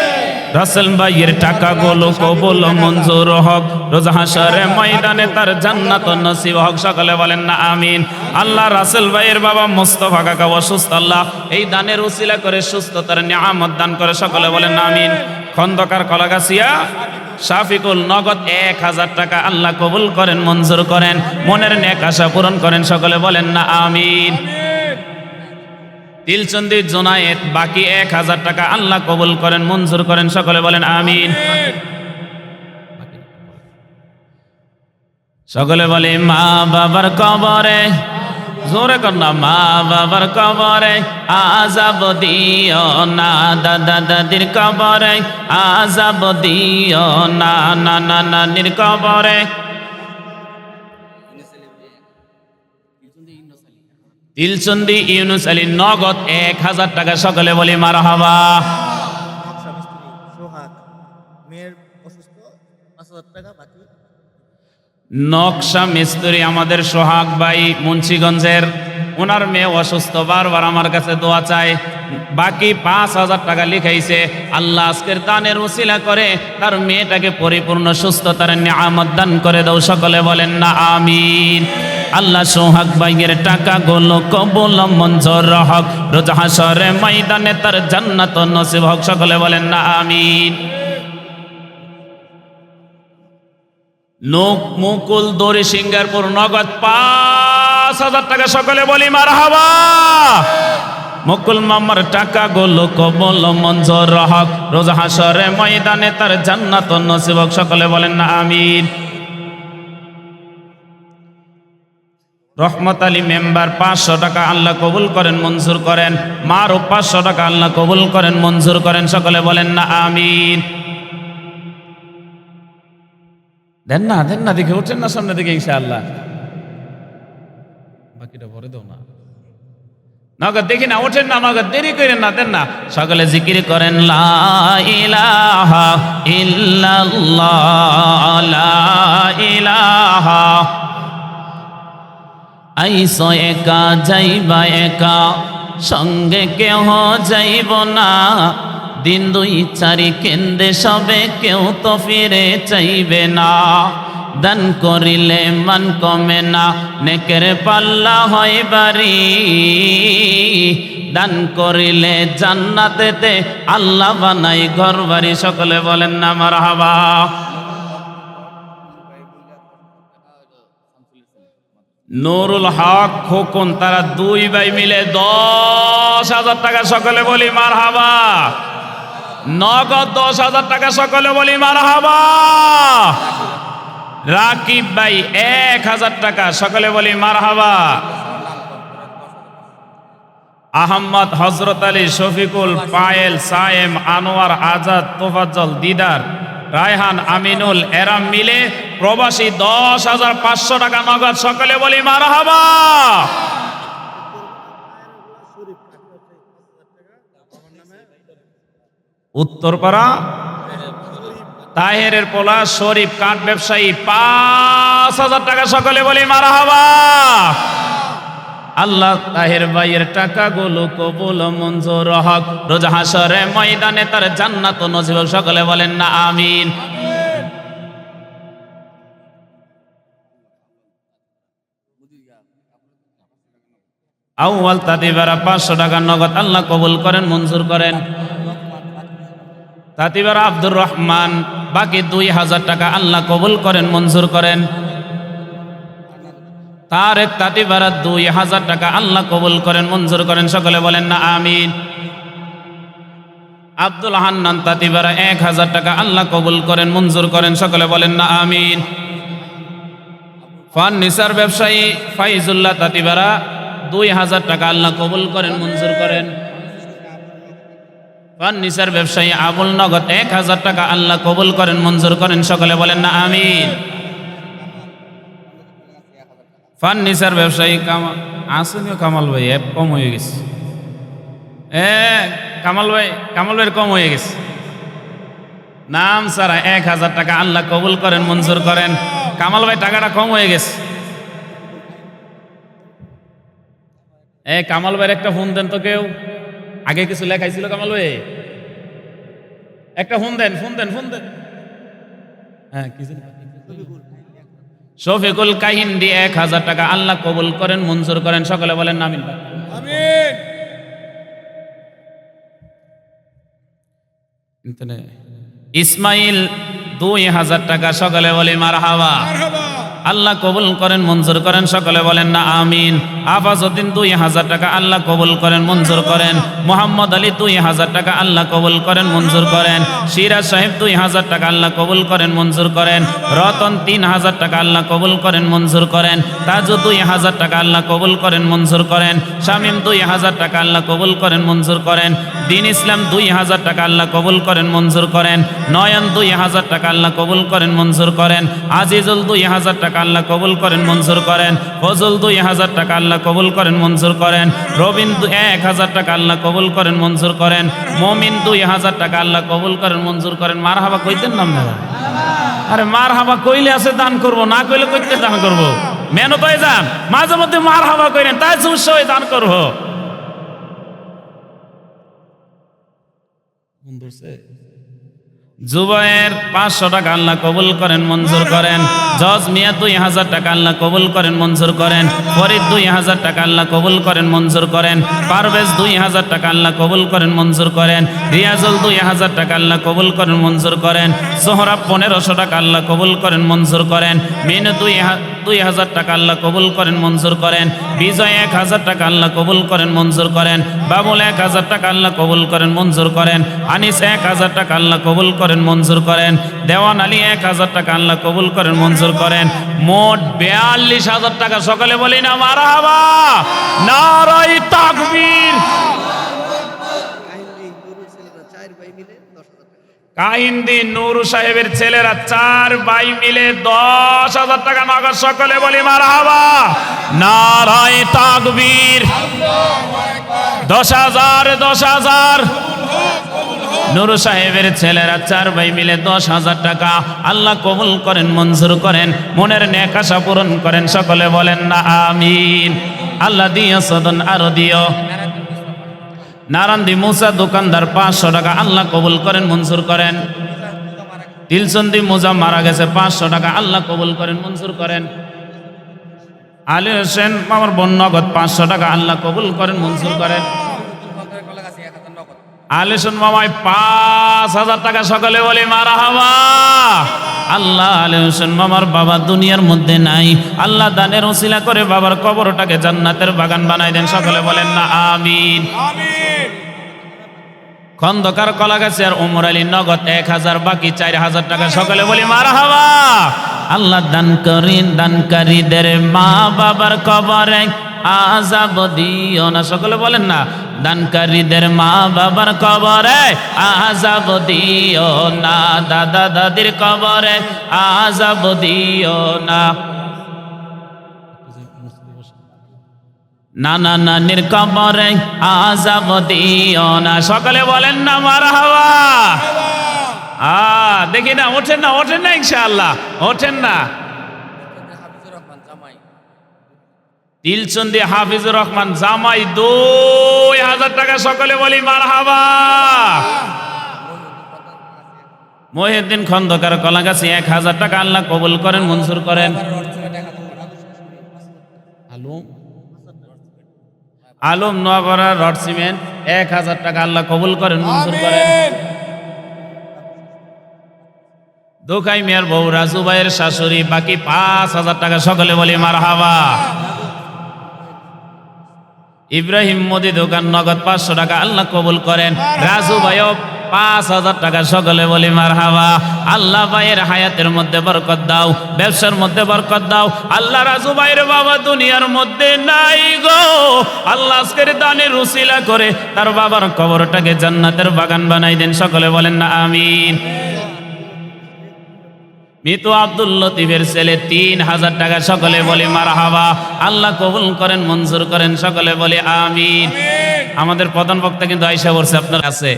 রাসেল ভাইয়ের টাকাগুলো কবুল মঞ্জুর হক, রোজ হাশরে ময়দানে তার জান্নাত নসিব হক, সকলে বলেন না আমিন। আল্লাহ রাসেল ভাইয়ের বাবা মোস্তফা কাকা অসুস্থ, আল্লাহ এই দানের উসিলা করে সুস্থতার নিয়ামত দান করে, সকলে বলেন না আমিন। খন্দকার কলাগাছিয়া শাফিকুল নগদ 1000 টাকা আল্লাহ কবুল করেন, মঞ্জুর করেন, মনের নেক আশা পূরণ করেন, সকলে বলেন না আমিন। তিলচন্দি জোনায়েত বাকি 1000 টাকা আল্লাহ কবুল করেন, মঞ্জুর করেন, সকলে বলেন আমিন। সকলে বলে মা বাবার কবরে, জোরে কর না, মা বাবার কবরে আযাব দিও না, দাদা দাদির কবরে আযাব দিও না, নানা নানির কবরে। তিলচন্দি ইউনুস আলী নগদ 1000 টাকা, সকলে বলি মারহাবা। নকশা মিস্ত্রি আমাদের সোহাগ ভাই মুন্সিগঞ্জের, ওনার মেয়ে অসুস্থ, বারবার আমার কাছে দোয়া চায়, বাকি 5000 টাকা লিখাইছে। আল্লাহ আজকের দানের উসিলা করে তার মেয়েটাকে পরিপূর্ণ সুস্থতার নিয়ামত দান করে দাও, সকলে বলেন না আমিন। আল্লাহ সোহাগ ভাইয়ের টাকাগুলো কবুল মঞ্জুর হক, রোজ হাশরে ময়দানে তার জান্নাত নসিব হক, সকলে বলেন না আমিন। নোক মুকুল দড়ি সিঙ্গারপুর নগদ 5000 টাকা, সকলে বলি মারহাবা। মুকুল মামার টাকাগুলো কবুল মঞ্জুর হক, রোজ হাশরে ময়দানে তার জান্নাত নসিব হক, সকলে বলেন না আমিন। রহমত আলী মেম্বার 500 টাকা আল্লাহ কবুল করেন, মঞ্জুর করেন, মারও 500 টাকা আল্লাহ কবুল করেন, মঞ্জুর করেন, সকলে বলেন না আমিন। দেন না দেখে উঠেন না সামনে দিকে ইনশাআল্লাহ, বাকিটা ভরে দাও না, নগদ দেখি না, ওঠেন না, নগদ দেরি করেন না, দেন না, সকলে জিকির করেন লা ইলাহা ইল্লাল্লাহ, লা ইলাহা। আইসো একা যাইবা একা, সঙ্গে কেহ যাইব না, দিন 2-4 কেন্দ্রে সবে, কেউ তো ফিরে চাইবে না। দান করিলে মান কমে না, নেকের পাল্লা হয় বাড়ি, দান করিলে জান্নাতেতে আল্লাহ বানাই ঘর বাড়ি, সকলে বলেন না মারহাবা। নুরুল হক খোকন, তারা 2 ভাই মিলে 10,000 টাকা, সকলে বলি মারহাবা। নগদ 10,000 টাকা, সকলে বলি মারহাবা। রাকিব ভাই 1000 টাকা, সকলে বলি মারহাবা। আহমদ, হযরত আলী, শফিকুল, পায়েল, সায়েম, আনোয়ার, আজাদ, তোফাজ্জল, দিদার, রায়হান, আমিনুল, এরা মিলে প্রবাসী 10,500 টাকা নগদ, সকলে বলি মারহাবা। উত্তরপাড়া তাহেরের পোলা শরীফ কাঠ ব্যবসায়ী 5000 টাকা, সকলে বলি মারহাবা। আল্লাহ তাহের ভাইয়ের টাকাগুলো কবুল মঞ্জুর হক, রোজ হাশরে ময়দানে তার জান্নাত নসিব, সকলে বলেন না আমিন। আউয়াল তাতিবারা 500 টাকা নগদ, আল্লাহ কবুল করেন, মঞ্জুর করেন। তাতিবারা আব্দুর রহমান বাকি 2000 টাকা, আল্লাহ কবুল করেন, মঞ্জুর করেন। তারেক তাতিবারা 2000 টাকা, আল্লাহ কবুল করেন, মঞ্জুর করেন, সকলে বলেন না আমিন। আব্দুল হান্নান তাতিবারা 1000 টাকা, আল্লাহ কবুল করেন, মঞ্জুর করেন, সকলে বলেন না আমিন। ফার্নিচার ব্যবসায়ী ফাইজুল্লাহ তাতিবারা 2000 টাকা, আল্লাহ কবুল করেন, মঞ্জুর করেন। ফার্নিচার ব্যবসায়ী আবুল নগদ 1000 টাকা, আল্লাহ কবুল করেন, মঞ্জুর করেন, সকলে বলেন না আমিন। ফার্নিচার ব্যবসায়ী আসেনিও কামাল ভাই, কম হয়ে গেছে, কামাল ভাইয়ের কম হয়ে গেছে, নাম সারা 1000 টাকা, আল্লাহ কবুল করেন, মঞ্জুর করেন। কামাল ভাই টাকাটা কম হয়ে গেছে, কামাল ভাইয়ের একটা ফোন দেন তো কেউ। আগে কিছু লেখাইছিল কামাল ভাই? একটা ফোন দেন, ফোন দেন, ফোন দেন। হ্যাঁ, কি জানি শফিকুল কাহিন দিয়ে 1000 টাকা আল্লাহ কবুল করেন, মঞ্জুর করেন, সকলে বলেন আমিন। ইসমাইল 2000 টাকা, সকলে বলি মারহাবা। আল্লাহ কবুল করেন, মঞ্জুর করেন, সকলে বলেন না আমিন। আফাজউদ্দিন 2000 টাকা আল্লাহ কবুল করেন, মঞ্জুর করেন। মোহাম্মদ আলী 2000 টাকা আল্লাহ কবুল করেন, মঞ্জুর করেন। সিরাজ সাহেব 2000 টাকা আল্লাহ কবুল করেন, মঞ্জুর করেন। রতন 3000 টাকা আল্লাহ কবুল করেন, মঞ্জুর করেন। তাজু 2000 টাকা আল্লাহ কবুল করেন, মঞ্জুর করেন। শামিম 2000 টাকা আল্লাহ কবুল করেন, মঞ্জুর করেন। দিন ইসলাম 2000 টাকা আল্লাহ কবুল করেন, মঞ্জুর করেন। নয়ন 2000 টাকা আল্লাহ কবুল করেন, মঞ্জুর করেন। আজিজুল 2000 টাকা আল্লাহ কবুল করেন, মঞ্জুর করেন। ফজল 2000 টাকা আল্লাহ কবুল করেন, মঞ্জুর করেন। রবিন 1000 টাকা আল্লাহ কবুল করেন, মঞ্জুর করেন। মমিন 2000 টাকা আল্লাহ কবুল করেন, মঞ্জুর করেন। মারহাবা কইতেন নাম না? আরে মারহাবা কইলে আছে দান করব, না কইলে কইতে দান করব। মেহনত হয়ে যান, মাঝে মধ্যে মারহাবা কইলেন, তাই উৎসবে দান করব। জুবায়ের 500 টাকা আল্লাহ কবুল করেন, মঞ্জুর করেন। জজ মিয়া 2000 টাকা আল্লাহ কবুল করেন, মঞ্জুর করেন। ফরিদ 2000 টাকা আল্লাহ কবুল করেন, মঞ্জুর করেন। পারভেজ 2000 টাকা আল্লাহ কবুল করেন, মঞ্জুর করেন। রিয়াজুল 2000 টাকা আল্লাহ কবুল করেন, মঞ্জুর করেন। সোহরাব 1500 টাকা আল্লাহ কবুল করেন, মঞ্জুর করেন। মিনু 2000 টাকা আল্লাহ কবুল করেন, মঞ্জুর করেন। বিজয় 1000 টাকা আল্লাহ কবুল করেন, মঞ্জুর করেন। বাবুল 1000 টাকা আল্লাহ কবুল করেন, মঞ্জুর করেন। আনিস 1000 টাকা আল্লাহ কবুল করেন, মঞ্জুর করেন। দেওয়ান আলী 1000 টাকা আল্লাহ কবুল করেন, মঞ্জুর করেন। মোট 42000 টাকা, সকলে বলি না মারহাবা, নারায়ে তাকবীর। কাহিন্দি নুরু সাহেবের ছেলেরা 4 ভাই মিলে 10,000 টাকা নগদ, সকলে বলি মারহাবা, নারায়ে তাকবীর। 10,000 10,000। নুরু সাহেবের ছেলেরা 4 ভাই মিলে 10,000 টাকা আল্লাহ কবুল করেন, মঞ্জুর করেন, মনের নেক আশা পূরণ করেন, সকলে বলেন না আমিন। আল্লাহ দিও সদন আরো দিও। নারান্দি মুসা দোকানদার 500 টাকা আল্লাহ কবুল করেন, মঞ্জুর করেন। তিলচন্দি মুজা মারা গেছে 500 টাকা আল্লাহ কবুল করেন, মঞ্জুর করেন। আলী হোসেন আমার বোন নগদ 500 টাকা আল্লাহ কবুল করেন, মঞ্জুর করেন। আলী হোসেন মামায় 5000 টাকা, সকলে বলি মারহাবা। আল্লাহ আলী হোসেন মামার বাবা দুনিয়ার মধ্যে নাই, আল্লাহ দানের ওসিলা করে বাবার কবরটাকে জান্নাতের বাগান বানাই দেন, সকলে বলেন না আমিন। খন্দকার কলাগাছি আর ওমর আলী নগদ 1000, বাকি 4000 টাকা, সকলে বলি মারহাবা। আল্লাহ দানকারীদের মা বাবার কবরে আযাব দিও না, সকলে বলেন না, দানকারীদের মা বাবার কবরে আযাব দিও না, দাদা দাদির কবরে আযাব দিও না, নানা নানির কবরে আযাব দিও না, সকলে বলেন না মারহাবা। দেখি না, ওঠেন না, ওঠেন না, ইনশাআল্লাহ ওঠেন না। তিলচন্দি হাফিজুর রহমান জামাই 2000 টাকা, সকলে বলি মারহাবা। মহিউদ্দিন খন্দকার কলাগাছি 1000 টাকা আল্লাহ কবুল করেন, মঞ্জুর করেন। আলম নোয়াপাড়া রড সিমেন্ট 1000 টাকা আল্লাহ কবুল করেন, মঞ্জুর করেন। দোকাই মিয়ার বউ রাজু ভাইয়ের শাশুড়ি বাকি 5000 টাকা, সকলে বলি মারহাবা। ইব্রাহিম মোদি দোকান নগদ 500 টাকা আল্লাহ কবুল করেন, রাজু ভাইও 5000 টাকা, সকলে বলি মারহাবা। আল্লাহ ভাইয়ের হায়াতের মধ্যে বরকত দাও, ব্যবসার মধ্যে বরকত দাও। আল্লাহ রাজু ভাইয়ের বাবা দুনিয়ার মধ্যে নাই গো, আল্লাহ আজকের দানের উসিলা করে তার বাবার কবরটাকে জান্নাতের বাগান বানাই দেন, সকলে বলেন না আমিন। মিতু আব্দুল লতিফের ছেলে 3000 টাকা, সকলে বলি মারহাবা। আল্লাহ কবুল করেন, মঞ্জুর করেন, সকলে বলি আমিন। আমাদের প্রধান বক্তা কিন্তু আয়েশা বলছে আপনার কাছে।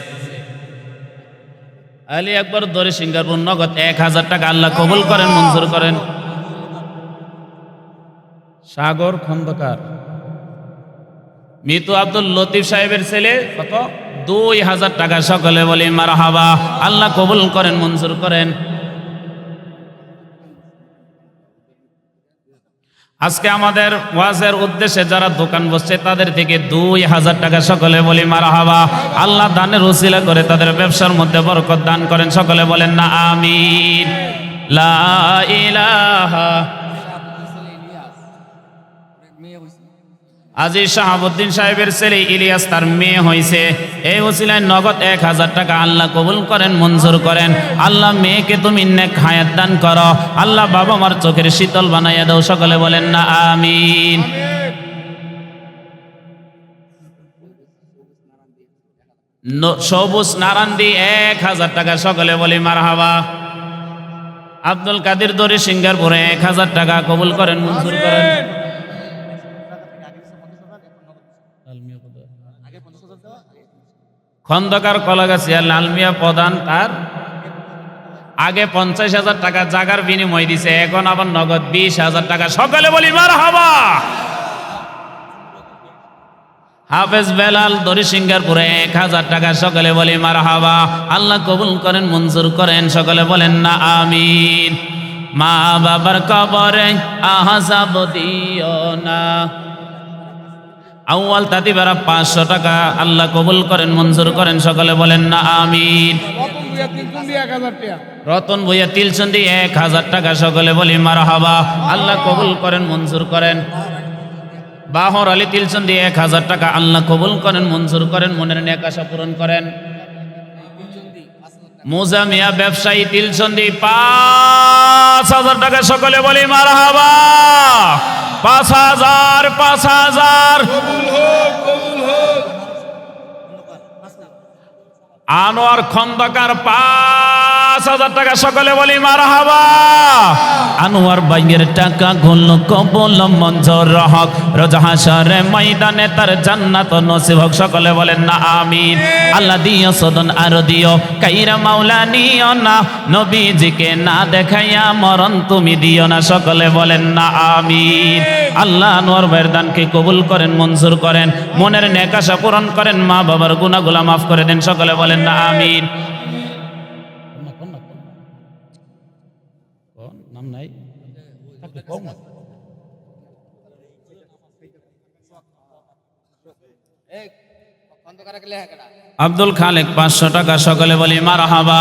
আলী আকবর দরি সিঙ্গারপুর নগদ 1000 টাকা আল্লাহ কবুল করেন, মঞ্জুর করেন। সাগর খন্দকার মৃত্যু আব্দুল লতিফ সাহেবের ছেলে কত 2000 টাকা, সকলে বলি মারহাবা। আল্লাহ কবুল করেন, মঞ্জুর করেন। আজকে আমাদের ওয়াজের উদ্দেশ্যে যারা দোকান বসছে তাদের থেকে 2000 টাকা, সকলে বলি মারহাবা। আল্লাহ দানের উসিলা করে তাদের ব্যবসার মধ্যে বরকত দান করেন, সকলে বলেন না আমিন। লা ইলাহা আজি শাহাবুদ্দিন সাহেবের ছেলে ইলিয়াস, তার মেয়ে হয়েছে। এই ওসিলায় নগদ 1000 টাকা আল্লাহ কবুল করেন, মঞ্জুর করেন। আল্লাহ মেয়েকে তুমি নেক হায়াত দান করো। আল্লাহ বাবা মার চোখের শীতল বানাইয়া দাও, সকলে বলেন না আমিন। সবুজ নারান্দি 1000 টাকা, সকলে বলি মারহাবা। আব্দুল কাদের দরি সিঙ্গারপুরে 1000 টাকা কবুল করেন, মঞ্জুর করেন। খন্দকার কলাগাছিয়া লালমিয়া প্রধান, তার আগে 50,000 টাকা জাগার বিনিময় দিছে, এখন আবার নগদ 20,000 টাকা, সকলে বলি মারহাবা। হাফেজ বেলাল দরি সিঙ্গারপুরে 1000 টাকা, সকলে বলি মারহাবা। আল্লাহ কবুল করেন, মঞ্জুর করেন, সকলে বলেন না আমিন। মা বাবার কবরে আযাব দিও না। আউয়াল তাতিবারা 500 টাকা, আল্লাহ কবুল করেন, মঞ্জুর করেন, সকলে বলেন না আমিন। রতন ভুইয়া তিলচন্দি 1000 টাকা, সকলে বলি মারহাবা। আল্লাহ কবুল করেন, মঞ্জুর করেন। বাহর আলী তিলচন্দি 1000 টাকা, আল্লাহ কবুল করেন, মঞ্জুর করেন, মনের নেক আশা পূরণ করেন। মুজা মিয়া ব্যবসায়ী তিলচন্দি 5000 টাকা, সকলে বলি মারহাবা। 5000 5000। আনোয়ার খন্দকার 5000 টাকা, সকলে বলি মারহাবা। আনোয়ার ভাইয়ের টাকা গুল কবুল মঞ্জুর হক, রোজ হাশরে ময়দানে তার জান্নাত নসিব হোক, সকলে বলেন না আমিন। আল্লাহ দিও সদন আর দিও, কাইরা মাওলা নিও না, নবীজিকে না দেখাইয়া মরণ তুমি দিও না, সকলে বলেন না আমিন। আল্লাহ আনোয়ার ভাইয়ের দানকে কবুল করেন, মঞ্জুর করেন, মনের নেক আশা পূরণ করেন, মা বাবার গুনাহগুলো মাফ করে দেন, সকলে বলেন না আমিন। নাম নাই আব্দুল খালেক 500 টাকা, সকলে বলি মারহাবা।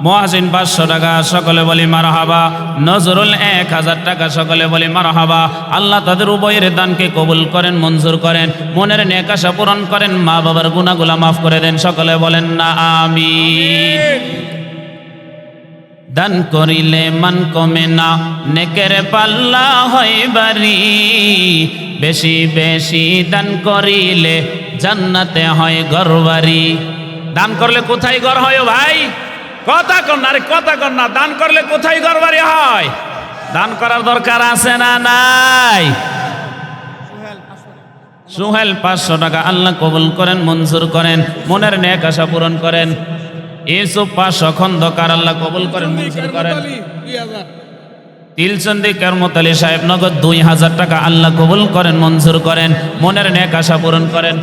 মুয়াজিন 500 টাকা, সকলে বলি মারহাবা। নজরুল 1000 টাকা, সকলে বলি মারহাবা। আল্লাহ তাদের উভয়ের দানকে কবুল করেন, মঞ্জুর করেন, মনের নেক আশা পূরণ করেন, মা বাবার গুনাহগুলো মাফ করে দেন, সকলে বলেন না আমিন। দান করিলে মান কমে না, নেকের পাল্লা হয় ভারী, বেশি বেশি দান করিলে জান্নাতে হয় ঘরবাড়ি। দান করলে কোথায় ঘর হয় ভাই? কথা কর না, আরে কথা কর না। দান করলে কোথায় ঘরবাড়ি হয়? দান করার দরকার আছে না নাই? সোহেল 500 টাকা, আল্লাহ কবুল করেন, মঞ্জুর করেন, মনের নেক আশা পূরণ করেন। ইউসুফ 500 খন্দকার, আল্লাহ কবুল করেন, মঞ্জুর করেন। তিলচন্দি কেরমত আলী সাহেব নগদ 2000 টাকা, আল্লাহ কবুল করেন, মঞ্জুর করেন, মনের নেক আশা পূরণ করেন।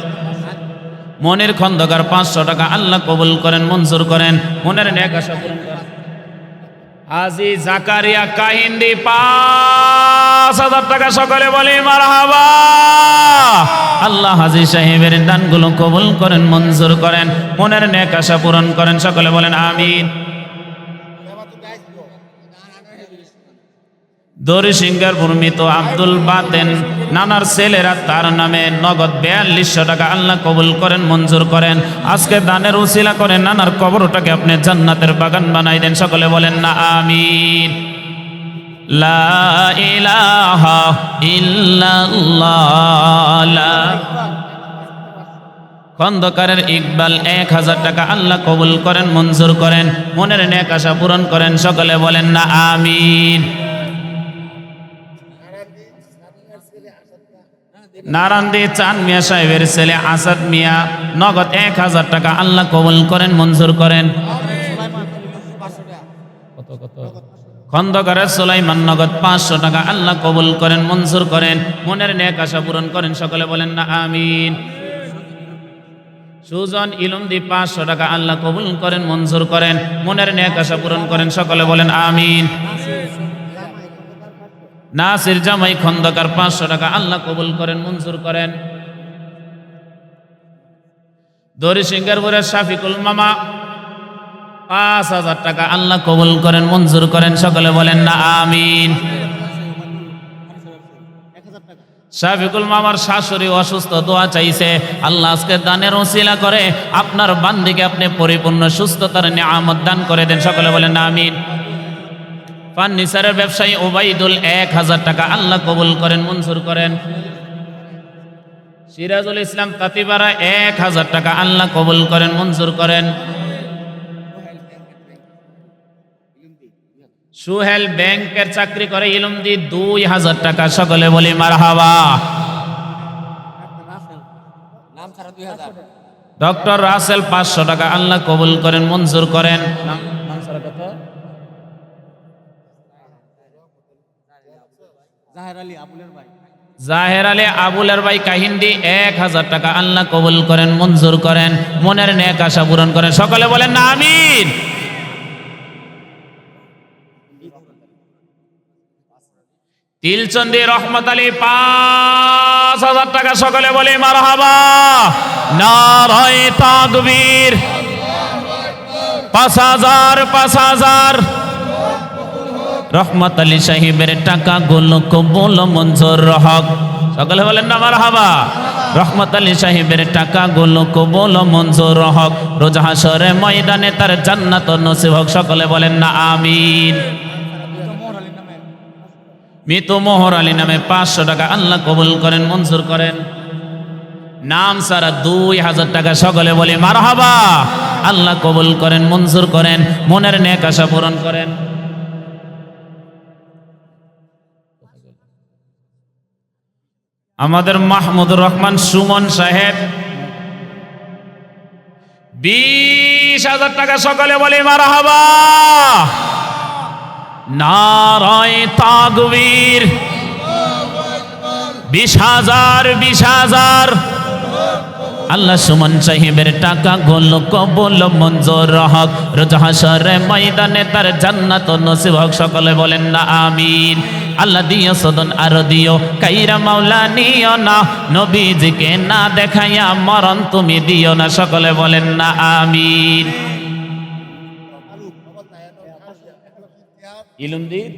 মনির খন্দকার 500 টাকা, আল্লাহ কবুল করেন, মঞ্জুর করেন, মনের নেক আশা পূরণ করেন। হাজী জাকারিয়া কাহিন্দি 5000 টাকা, সকলে বলি মারহাবা। আল্লাহ হাজী সাহেবের দানগুলো কবুল করেন, মঞ্জুর করেন, মনের নেক আশা পূরণ করেন, সকলে বলেন আমিন। দরি সিঙ্গারপুর মৃত আব্দুল বাতেন নানার ছেলেরা তার নামে নগদ 4200 টাকা, আল্লাহ কবুল করেন, মঞ্জুর করেন। আজকে দানের উসিলা করেন নানার কবরটাকে আপনি জান্নাতের বাগান বানাই দেন, সকলে বলেন না আমিন। লা ইলাহা ইল্লাল্লাহ। খন্দকারের ইকবাল 1000 টাকা, আল্লাহ কবুল করেন, মঞ্জুর করেন, মনের নেক আশা পূরণ করেন, সকলে বলেন না আমিন। নারান্দি চাঁদ মিয়া সাহেবের ছেলে আসাদ মিয়া নগদ 1000 টাকা, আল্লাহ কবুল করেন, মঞ্জুর করেন। খন্দকারের সুলাইমান নগদ 500 টাকা আল্লাহ কবুল করেন, মঞ্জুর করেন, মনের নেক আশা পূরণ করেন, সকলে বলেন না আমিন। সুজন ইলুমদি 500 টাকা আল্লাহ কবুল করেন, মঞ্জুর করেন, মনের নেক আশা পূরণ করেন, সকলে বলেন আমিন। নাসির জামাই খন্দকার 500 টাকা আল্লাহ কবুল করেন, মঞ্জুর করেন। দড়ি সিঙ্গারপুরের শাফিকুল মামা 5000 টাকা আল্লাহ কবুল করেন, মঞ্জুর করেন, সকলে বলেন না আমিন। শাফিকুল মামার শাশুড়ি অসুস্থ, দোয়া চাইছে, আল্লাহ আজকে দানের ওসিলা করে আপনার বান্দিকে আপনি পরিপূর্ণ সুস্থতার নিয়ামত দান করে দেন, সকলে বলেন না আমিন। ফার্নিচারের ব্যবসায়ী ওবাইদুল 1000 টাকা আল্লাহ কবুল করেন, মঞ্জুর করেন। সিরাজুল ইসলাম তাঁতিপাড়া 1000 টাকা আল্লাহ কবুল করেন, মঞ্জুর করেন। সুহেল ব্যাংকের চাকরি করে, ইলুমদি 2000 টাকা, সকলে বলি মারহাবা। ডক্টর রাসেল 500 টাকা আল্লাহ কবুল করেন, মঞ্জুর করেন। জাহের আলী আবুলের ভাই কাহিন্দি 1000 টাকা আল্লাহ কবুল করেন, মঞ্জুর করেন, মনের নেক আশা পূরণ করেন, সকলে বলেন না আমিন। তিলচন্দি রহমত আলী 5000 টাকা, সকলে বলে মারহাবা। নারায়ে তাকবীর। 5000 রহমত আলী সাহেবের টাকা গুলো কবুল মঞ্জুর হক, সকলে বলেন না মারহাবা। রহমত আলী সাহেবের টাকা গুলো কবুল মঞ্জুর হক, রোজ হাশরে ময়দানে তার জান্নাত নসিব হোক, সকলে বলেন না আমিন। মিতু মোহর আলী নামে 500 টাকা আল্লাহ কবুল করেন, মঞ্জুর করেন। নাম সারা 2000 টাকা, সকলে বলি মারহাবা। আল্লাহ কবুল করেন, মঞ্জুর করেন, মনের নেক আশা পূরণ করেন। আমাদের মাহমুদুর রহমান সুমন সাহেব 20000 টাকা, সকলে বলি মারহাবা। নারায়ে তাকবীর। 20000 আল্লাহ সুমন সাহেবের টাকা গুলো কবুল মঞ্জুর হক, রোজ হাশরে ময়দানে তার জান্নাত নসিব হোক, সকলে বলেন না আমিন। আল্লাহ দিও সদন আর দিও, কাইরা মাওলা নিও না, নবীজিকে না দেখাইয়া মরণ তুমি দিও না, সকলে বলেন না আমিন। ইলুমদির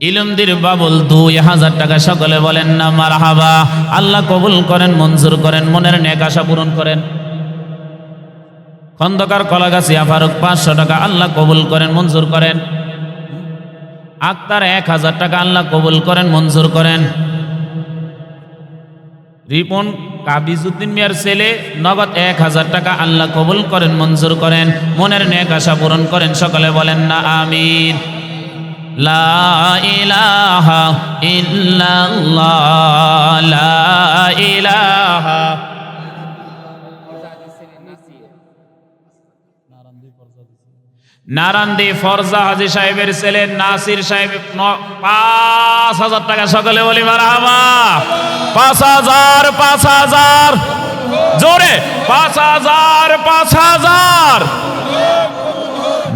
ইলুমদির বাবুল 2000 টাকা, সকলে বলেন না মারহাবা। আল্লাহ কবুল করেন, মঞ্জুর করেন, মনের নেক আশা পূরণ করেন। খন্দকার কলাগাছিয়া ফারুক 500 টাকা আল্লাহ কবুল করেন, মঞ্জুর করেন। আক্তার 1000 টাকা আল্লাহ কবুল করেন, মঞ্জুর করেন। রিপন কাবিজউদ্দিন মিয়ার ছেলে নগদ 1000 টাকা আল্লাহ কবুল করেন, মঞ্জুর করেন, মনের নেক আশা পূরণ করেন, সকলে বলেন না আমিন। লা ইলাহা ইল্লাল্লাহ, লা ইলাহা। নারান্দি ফরজা হাজী সাহেবের ছেলে নাসির সাহেব 5000 টাকা, সকলে বলি মারহাবা। 5000 জোরে 5000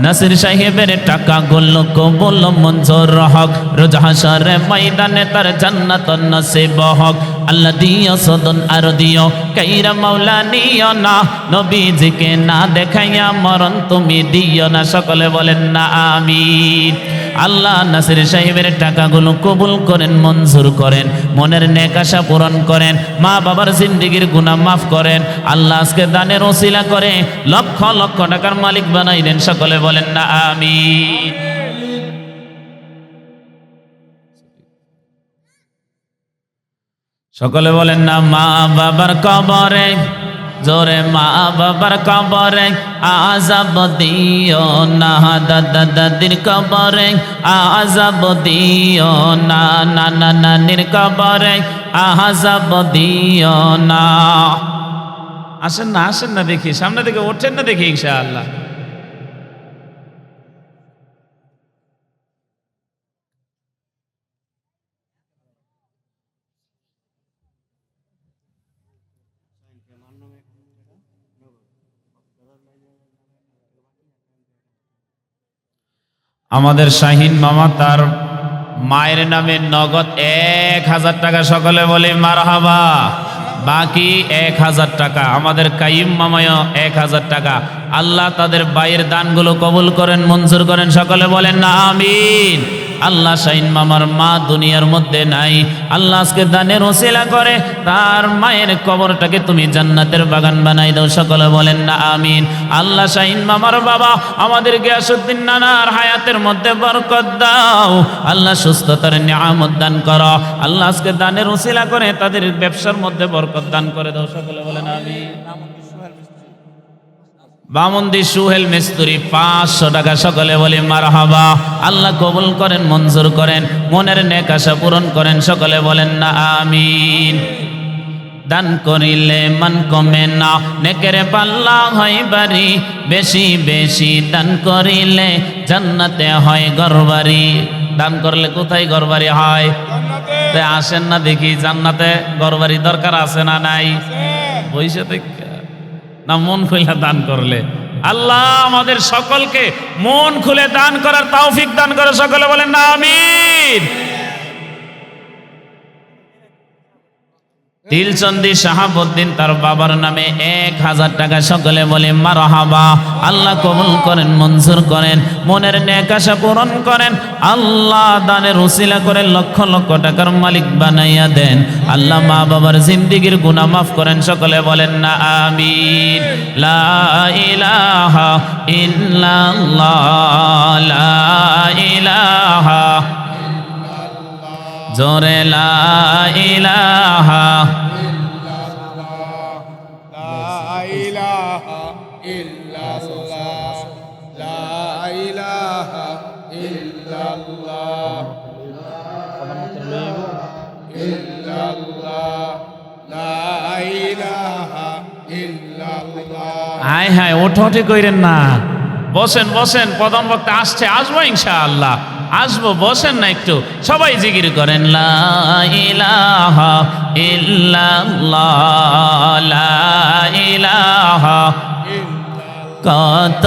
নাসির সাহেবের টাকা গুলো কবুল মঞ্জুর হক, রোজ হাশরে ময়দানে তার জান্নাত নসিব হোক। আল্লাহ দিও সদন আর দিও, কাইরা মাওলা নিও না, নবীজিকে না দেখাইয়া মরণ তুমি দিও না, সকলে বলেন না আমিন। আল্লাহ নাসির সাহেবের টাকাগুলো কবুল করেন, মঞ্জুর করেন, মনের নেক আশা পূরণ করেন, মা বাবার জিন্দেগির গুনাহ মাফ করেন। আল্লাহ আজকে দানের ওসিলা করে লক্ষ লক্ষ টাকার মালিক বানাই দেন, সকলে বলেন না আমিন। সকলে বলেন না মা বাবার কবরে, জোরে মা বাবার কবরে আযাব দিও না, দাদা দাদির কবরে আযাব দিও না, নানা নানির কবরে আযাব দিও না। আসেন না দেখি, সামনে থেকে ওঠেন না দেখি ইনশাআল্লাহ। আমাদের শাহিন মামা তার মায়ের নামে নগদ 1000 টাকা, সকলে বলি মারহাবা। বাকি 1000 টাকা আমাদের কাইম মামায় 1000 টাকা। আল্লাহ তাদের বাইয়ের দানগুলো কবুল করেন, মঞ্জুর করেন, সকলে বলেন না আমিন। আল্লাহ শাহিন মামার মা দুনিয়ার মধ্যে নাই, আল্লাহ আজকে দানের ওসিলা করে তার মায়ের কবরটাকে তুমি জান্নাতের বাগান বানাই দাও, সকলে বলেন না আমিন। আল্লাহ শাহিন মামার বাবা আমাদের গিয়াসউদ্দিন নানার হায়াতের মধ্যে বরকত দাও, আল্লাহ সুস্থতার নিয়ামত দান করো, আল্লাহ আজকে দানের ওসিলা করে তাদের ব্যবসার মধ্যে বরকত দান করে দাও, সকলে বলেন আমিন। বামন্দি সুহেল মিস্ত্রি 500 টাকা, সকলে বলি মারহাবা। আল্লাহ কবুল করেন, মঞ্জুর করেন, মনের নেক আশা পূরণ করেন, সকলে বলেন না আমিন। দান করিলে মান কমে না, নেকের পাল্লা হয় বাড়ি, বেশি বেশি দান করিলে জান্নাতে হয় ঘরবাড়ি। দান করলে কোথায় ঘরবাড়ি হয়? আসেন না দেখি, জান্নাতে ঘরবাড়ি দরকার আছে না নাই? বইসে না মন খুলে দান করলে? আল্লাহ আমাদের সকলকে মন খুলে দান করার তৌফিক দান করে, সকলে বলেন না আমিন। তিলচন্দি শাহাবুদ্দিন তার বাবার নামে 1000 টাকা, সকলে বলে মারহাবা। আল্লাহ কবুল করেন, মঞ্জুর করেন, মনের নেক আশা পূরণ করেন, আল্লাহ দানের উসিলা করে লক্ষ লক্ষ টাকার মালিক বানাইয়া দেন, আল্লাহ মা বাবার জিন্দেগীর গুনাহ মাফ করেন, সকলে বলেন না আমিন। লা ইলাহা ইল্লাল্লাহ, লা ইলাহা, জোরে লা ইলাহা, লা ইলাহা ইল্লাল্লাহ, লা ইলাহা ইল্লাল্লাহ, ইল্লাল্লাহ, লা ইলাহা ইল্লাল্লাহ। হায় হায়, ওঠোঠে কইরেন না, বসেন বসেন, প্রধান বক্তা আসছে, আসবো ইনশাআল্লাহ, আসবো, বসেন না একটু, সবাই জিকির করেন লা ইলাহা ইল্লাল্লাহ, লা ইলাহা। কত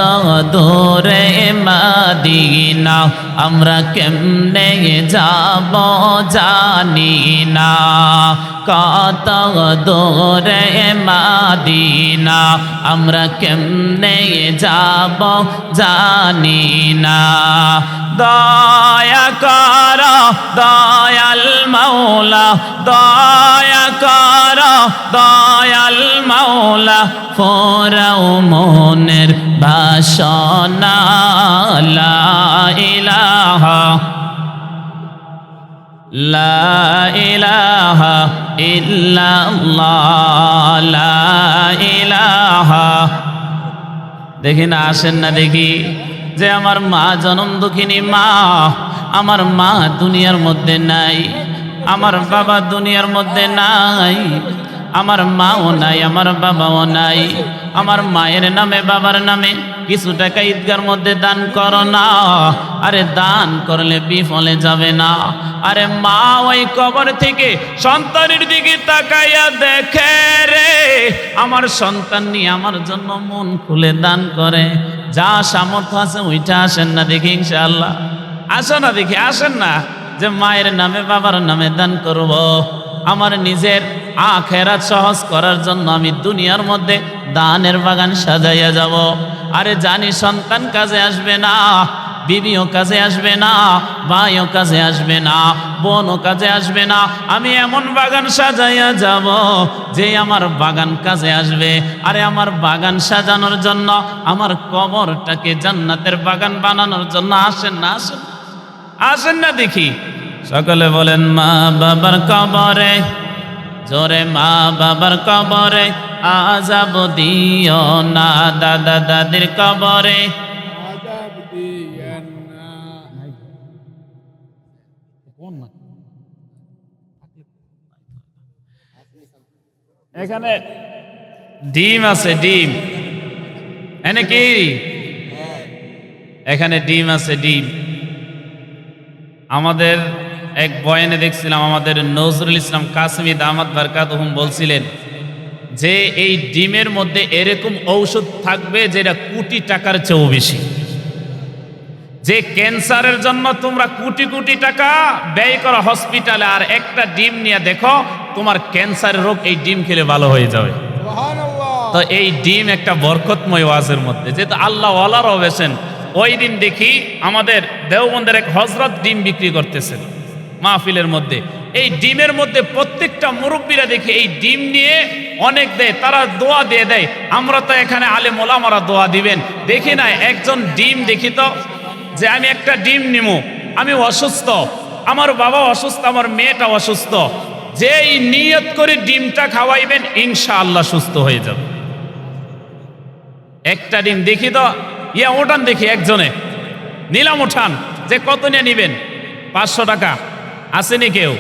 দূরে মদিনা, আমরা কেমনে যাব জানি না, কত দূরে মদিনা, আমরা কেমনে যাব জানি না। দয়া কর দয়াল মাওলা, দয়া কর দয়াল মাওলা, ফোরাও মনের বাসনা, লা ইলাহা, লা ইলাহা ইল্লাল্লাহ, লা ইলাহা। দেখি না, আসেন না দেখি, যে আমার মা জনম দুঃখিনী মা, আমার মা দুনিয়ার মধ্যে নাই, আমার বাবা দুনিয়ার মধ্যে নাই, আমার মাও নাই, আমার বাবাও নাই, আমার মায়ের নামে বাবার নামে কিছু টাকা ঈদগার মধ্যে দান করো না। আরে দান করলে বিফলে যাবে না। আরে মা ওই কবর থেকে সন্তানের দিকে তাকাইয়া দেখে রে, আমার সন্তান নিয়ে আমার জন্য মন খুলে দান করে, যা সামর্থ্য আছে ওইটা আসেন না দেখি ইনশাআল্লাহ, আসো না দেখি, আসেন না, যে মায়ের নামে বাবার নামে দান করব। আমার নিজের আখিরাত সহজ করার জন্য আমি দুনিয়ার মধ্যে দানের বাগান সাজাইয়া যাব। আরে জানি সন্তান কাজে আসবে না, বিবিও কাজে আসবে না, ভাইও কাজে আসবে না, বোনও কাজে আসবে না, আমি এমন বাগান সাজাইয়া যাব যে আমার বাগান কাজে আসবে। আরে আমার বাগান সাজানোর জন্য, আমার কবরটাকে জান্নাতের বাগান বানানোর জন্য আসেন না, আসেন, আসেন না দেখি, সকলে বলেন মা বাবার কবরে, জোরে মা বাবার কবরে আযাব দিও না, দাদা দাদির কবরে আযাব দিয়েন না। এখানে ডিম আছে, ডিম এনে কি এখানে ডিম আছে, ডিম। আমাদের এক বয়ানে দেখছিলাম, আমাদের নজরুল ইসলাম কাসেমি দামাত বারকাতুহুম বলছিলেন যে এই ডিমের মধ্যে এরকম ঔষধ থাকবে যেটা কোটি টাকার চেয়েও বেশি। যে ক্যান্সারের জন্য তোমরা কোটি কোটি টাকা ব্যয় করো হসপিটালে, আর একটা ডিম নিয়ে দেখো তোমার ক্যান্সারের রোগ এই ডিম খেলে ভালো হয়ে যাবে। তো এই ডিম একটা বরকতময় ওয়াজের মধ্যে, যেহেতু আল্লাহ ওয়ালারাও বেছেন। ওই দিন দেখি আমাদের দেওবন্দের এক হজরত ডিম বিক্রি করতেছেন মাহফিলের মধ্যে। এই ডিমের মধ্যে প্রত্যেকটা মুরব্বীরা দেখি এই ডিম নিয়ে অনেক দেয়, তারা দোয়া দিয়ে দেয়। আমরা তো এখানে আলেম ওলামারা দোয়া দিবেন দেখি না, একজন ডিম দেখি তো যে আমি একটা ডিম নিমু, আমি অসুস্থ, আমার বাবা অসুস্থ, আমার মেয়েটা অসুস্থ, যেই নিয়ত করে ডিমটা খাওয়াইবেন ইনশাআল্লাহ সুস্থ হয়ে যাবে। একটা ডিম দেখি তো, ইয়া ওঠান দেখি, একজনে নিলাম, ওঠান যে কত নিয়ে নিবেন, 500 টাকা আসেনি কেউ?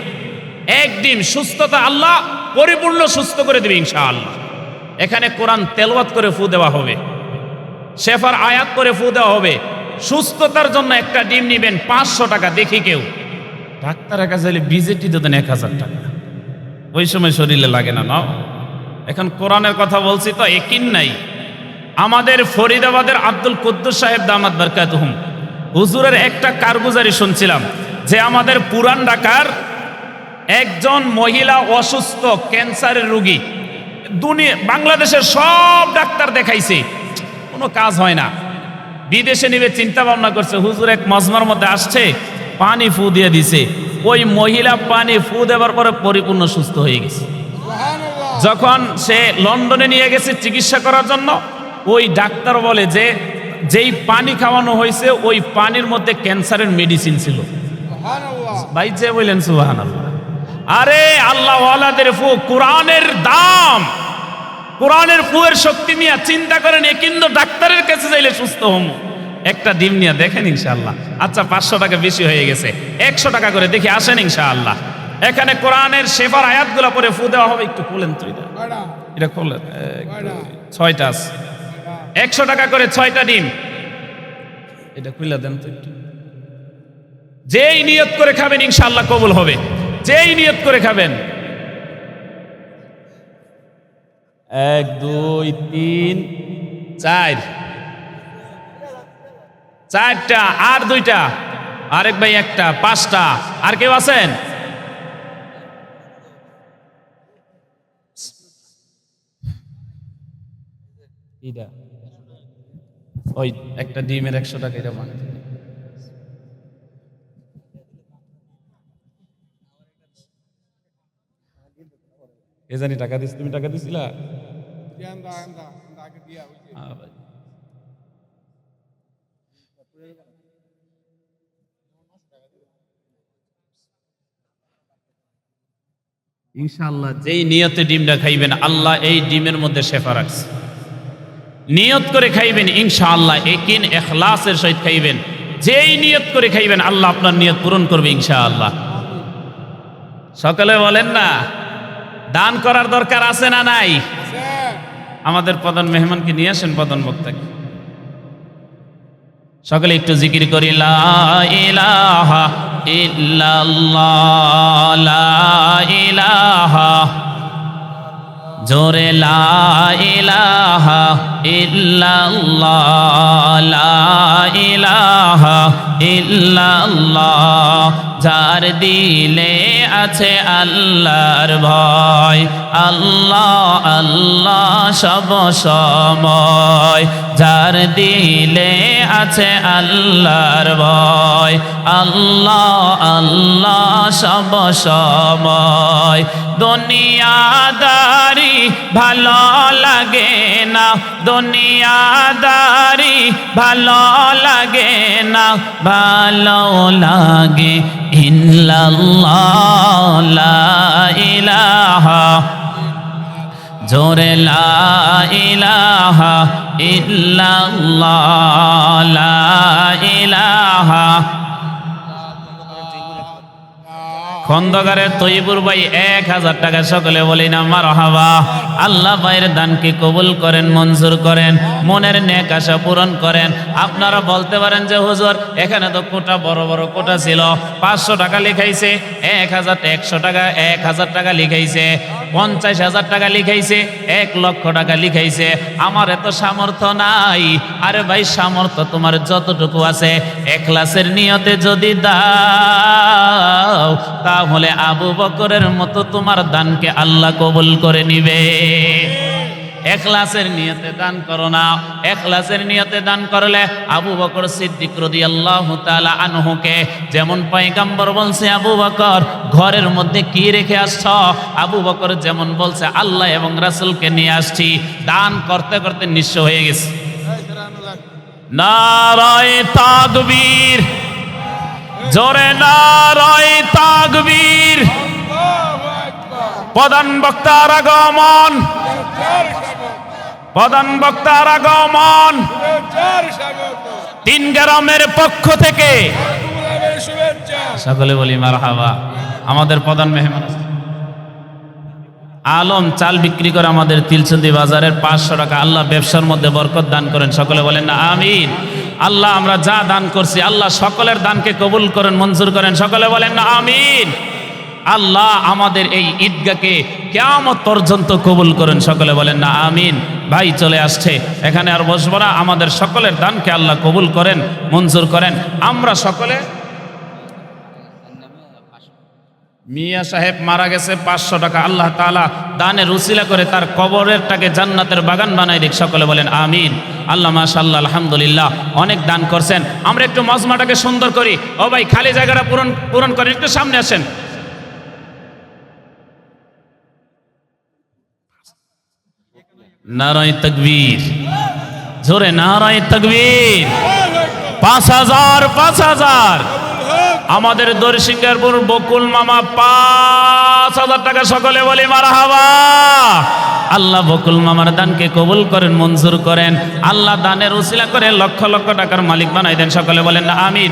এক ডিম সুস্থতা আল্লাহ পরিপূর্ণ সুস্থ করে দিবে ইনশাআল্লাহ। এখানে কোরআন তেলাওয়াত করে ফু দেওয়া হবে, শেফার আয়াত করে ফু দেওয়া হবে। সুস্থতার জন্য একটা ডিম নিবেন 500 টাকা, দেখি কেউ। ডাক্তারের কাছে বিজেটি দেন 1000 টাকা, ওই সময় শরীরে লাগে না। নাও, এখন কোরআনের কথা বলছি তো একিন নাই। আমাদের ফরিদাবাদের আব্দুল কুদ্দুস সাহেব দামাত বারকাতুহুম হুজুরের একটা কারগুজারি শুনছিলাম যে আমাদের পুরান ঢাকার একজন মহিলা অসুস্থ ক্যান্সারের রোগী, বাংলাদেশের সব ডাক্তার দেখাইছে, কোনো কাজ হয় না। বিদেশে নিবে চিন্তা ভাবনা করছে, হুজুর এক মজমার মধ্যে আসছে, পানি ফু দিয়ে দিছে। ওই মহিলা পানি ফু দেওয়ার পরে পরিপূর্ণ সুস্থ হয়ে গেছে। যখন সে লন্ডনে নিয়ে গেছে চিকিৎসা করার জন্য, ওই ডাক্তার বলে যে যেই পানি খাওয়ানো হয়েছে ওই পানির মধ্যে ক্যান্সারের মেডিসিন ছিল। ভাই যে বললেন সুবহানাল্লাহ। আরে আল্লাহ ওয়ালাদের ফু, কোরআনের দাম, কোরআনের ফুয়ের শক্তি নিয়ে চিন্তা করেন, এ কিন্তু ডাক্তারের কাছে যাইলে সুস্থ হম। একটা ডিম নিয়ে দেখেন ইনশাআল্লাহ। আচ্ছা 500 টাকা বেশি হয়ে গেছে, 100 টাকা করে দেখি আসেন ইনশাআল্লাহ। এখানে কোরআনের শেফার আয়াতগুলো পরে ফু দেওয়া হবে। একটু খুলেন তো, এটা খুলেন, 6টা আছে, 100 টাকা করে 6টা ডিম। এটা খুলে দেন তো একটু। যেই নিয়ত করে খাবেন ইনশাআল্লাহ কবুল হবে, যেই নিয়ত করে খাবেন। 1 2 3 4, 4টা, আর 2টা, আরেক ভাই একটা, 5টা। আর কেউ আছেন? ওই একটা ডিমের 100 টাকা, এটা মানে এ জানি টাকা দিস, তুমি টাকা দিছিলা? ইনশাআল্লাহ যেই নিয়তে ডিমটা খাইবেন আল্লাহ এই ডিমের মধ্যে শেফা রাখছে। নিয়ত করে খাইবেন ইনশাআল্লাহ, একিন ইখলাসের সহিত খাইবেন। যেই নিয়ত করে খাইবেন আল্লাহ আপনার নিয়ত পূরণ করবে ইনশাআল্লাহ। সকলে বলেন না, দান করার দরকার আছে না নাই? আমাদের প্রধান মেহমানকে নিয়ে আসেন, প্রধান বক্তাকে। সকলে একটু জিকির করি, লা ইলাহা ইল্লাল্লাহ, লা ইলাহা, জোরে লা ইলাহা ইল্লাল্লাহ, লা ইলাহা ইল্লাল্লাহ। যার দিলে আছে আল্লাহর ভয়, আল্লাহ আল্লাহ সব সময়। যার দিলে আছে আল্লাহর ভয়, আল্লাহ আল্লাহ সব সময়। দুনিয়াদারি ভালো লাগে না, দুনিয়াদারি ভালো লাগে না, ভালো লাগে ইল্লাল্লাহ, লা ইলাহা, জোরে লা ইলাহা ইল্লাল্লাহ, লা ইলাহা। খন্দকারের তৈবুর ভাই 1000 টাকা, সকলে বলি না মারহাবা। আল্লাহ ভাইয়ের দানকে কবুল করেন, মঞ্জুর করেন, মনের নেক আশা পূরণ করেন। আপনারা বলতে পারেন যে হুজুর এখানে তো কোটা বড় বড় কোটা ছিল, 500 টাকা লিখাইছে, 100 টাকা 1000 টাকা লিখাইছে, 50,000 টাকা লিখাইছে, 1 লক্ষ টাকা লিখাইছে। আমার এত সামর্থ্য নাই। আরে ভাই সামর্থ্য তোমার যতটুকু আছে ইখলাসের নিয়তে যদি দাও তাহলে আবু বকরের মতো তোমার দানকে আল্লাহ কবুল করে নিবে। ইখলাসের নিয়তে দান করো না। ইখলাসের নিয়তে দান করলে আবু বকর সিদ্দিক রাদিয়াল্লাহু তাআলা আনহুকে যেমন পয়গম্বর বলছে আবু বকর ঘরের মধ্যে কি রেখে আসছ, আবু বকর যেমন বলছে আল্লাহ এবং রাসূলকে নিয়ে আসছি, দান করতে করতে নিঃস্ব হয়ে গেছে। নারায়ে তাকবীর, জোরে নারায়ে তাকবীর। প্রধান বক্তার আগমন, প্রধান বক্তার আগমন। 3 গ্রামের পক্ষ থেকে সকলে বলি মারহাবা। আমাদের প্রধান মেহমান আলম চাল বিক্রি করে আমাদের তিলচন্দি বাজারের 500 টাকা। আল্লাহ ব্যবসার মধ্যে বরকত দান করেন, সকলে বলেন না আমিন। আল্লাহ আমরা যা দান করছি আল্লাহ সকলের দানকে কবুল করেন, মঞ্জুর করেন, সকলে বলেন না আমিন। আল্লাহ আমাদের এই ঈদগাহকে কিয়ামত পর্যন্ত কবুল করেন, সকলে বলেন না আমিন। ভাই চলে আসছে, এখানে আর বসবো না। আমাদের সকলের দানকে আল্লাহ কবুল করেন, মঞ্জুর করেন। আমরা সকলে, মিয়া সাহেব মারা গেছে 500 টাকা, আল্লাহ তাআলা দানের উসিলা করে তার কবরেরটাকে জান্নাতের বাগান বানাই দিক, সকলে বলেন আমিন। আল্লাহ মাশাআল্লাহ আলহামদুলিল্লাহ অনেক দান করছেন। আমরা একটু মজমাটাকে সুন্দর করি। ও ভাই খালি জায়গাটা পূরণ করেন, একটু সামনে আসেন। নারায়ে তাকবীর, জোরে নারায়ে তাকবীর। 5000 আমাদের দরসিংহারপুর বকুল মামা 5000 টাকা, সকলে বলি মারহাবা। আল্লাহ বকুল মামার দানকে কবুল করেন, মঞ্জুর করেন। আল্লাহ দানের উসিলা করে লক্ষ লক্ষ টাকার মালিক বানাই দেন, সকলে বলেন না আমিন।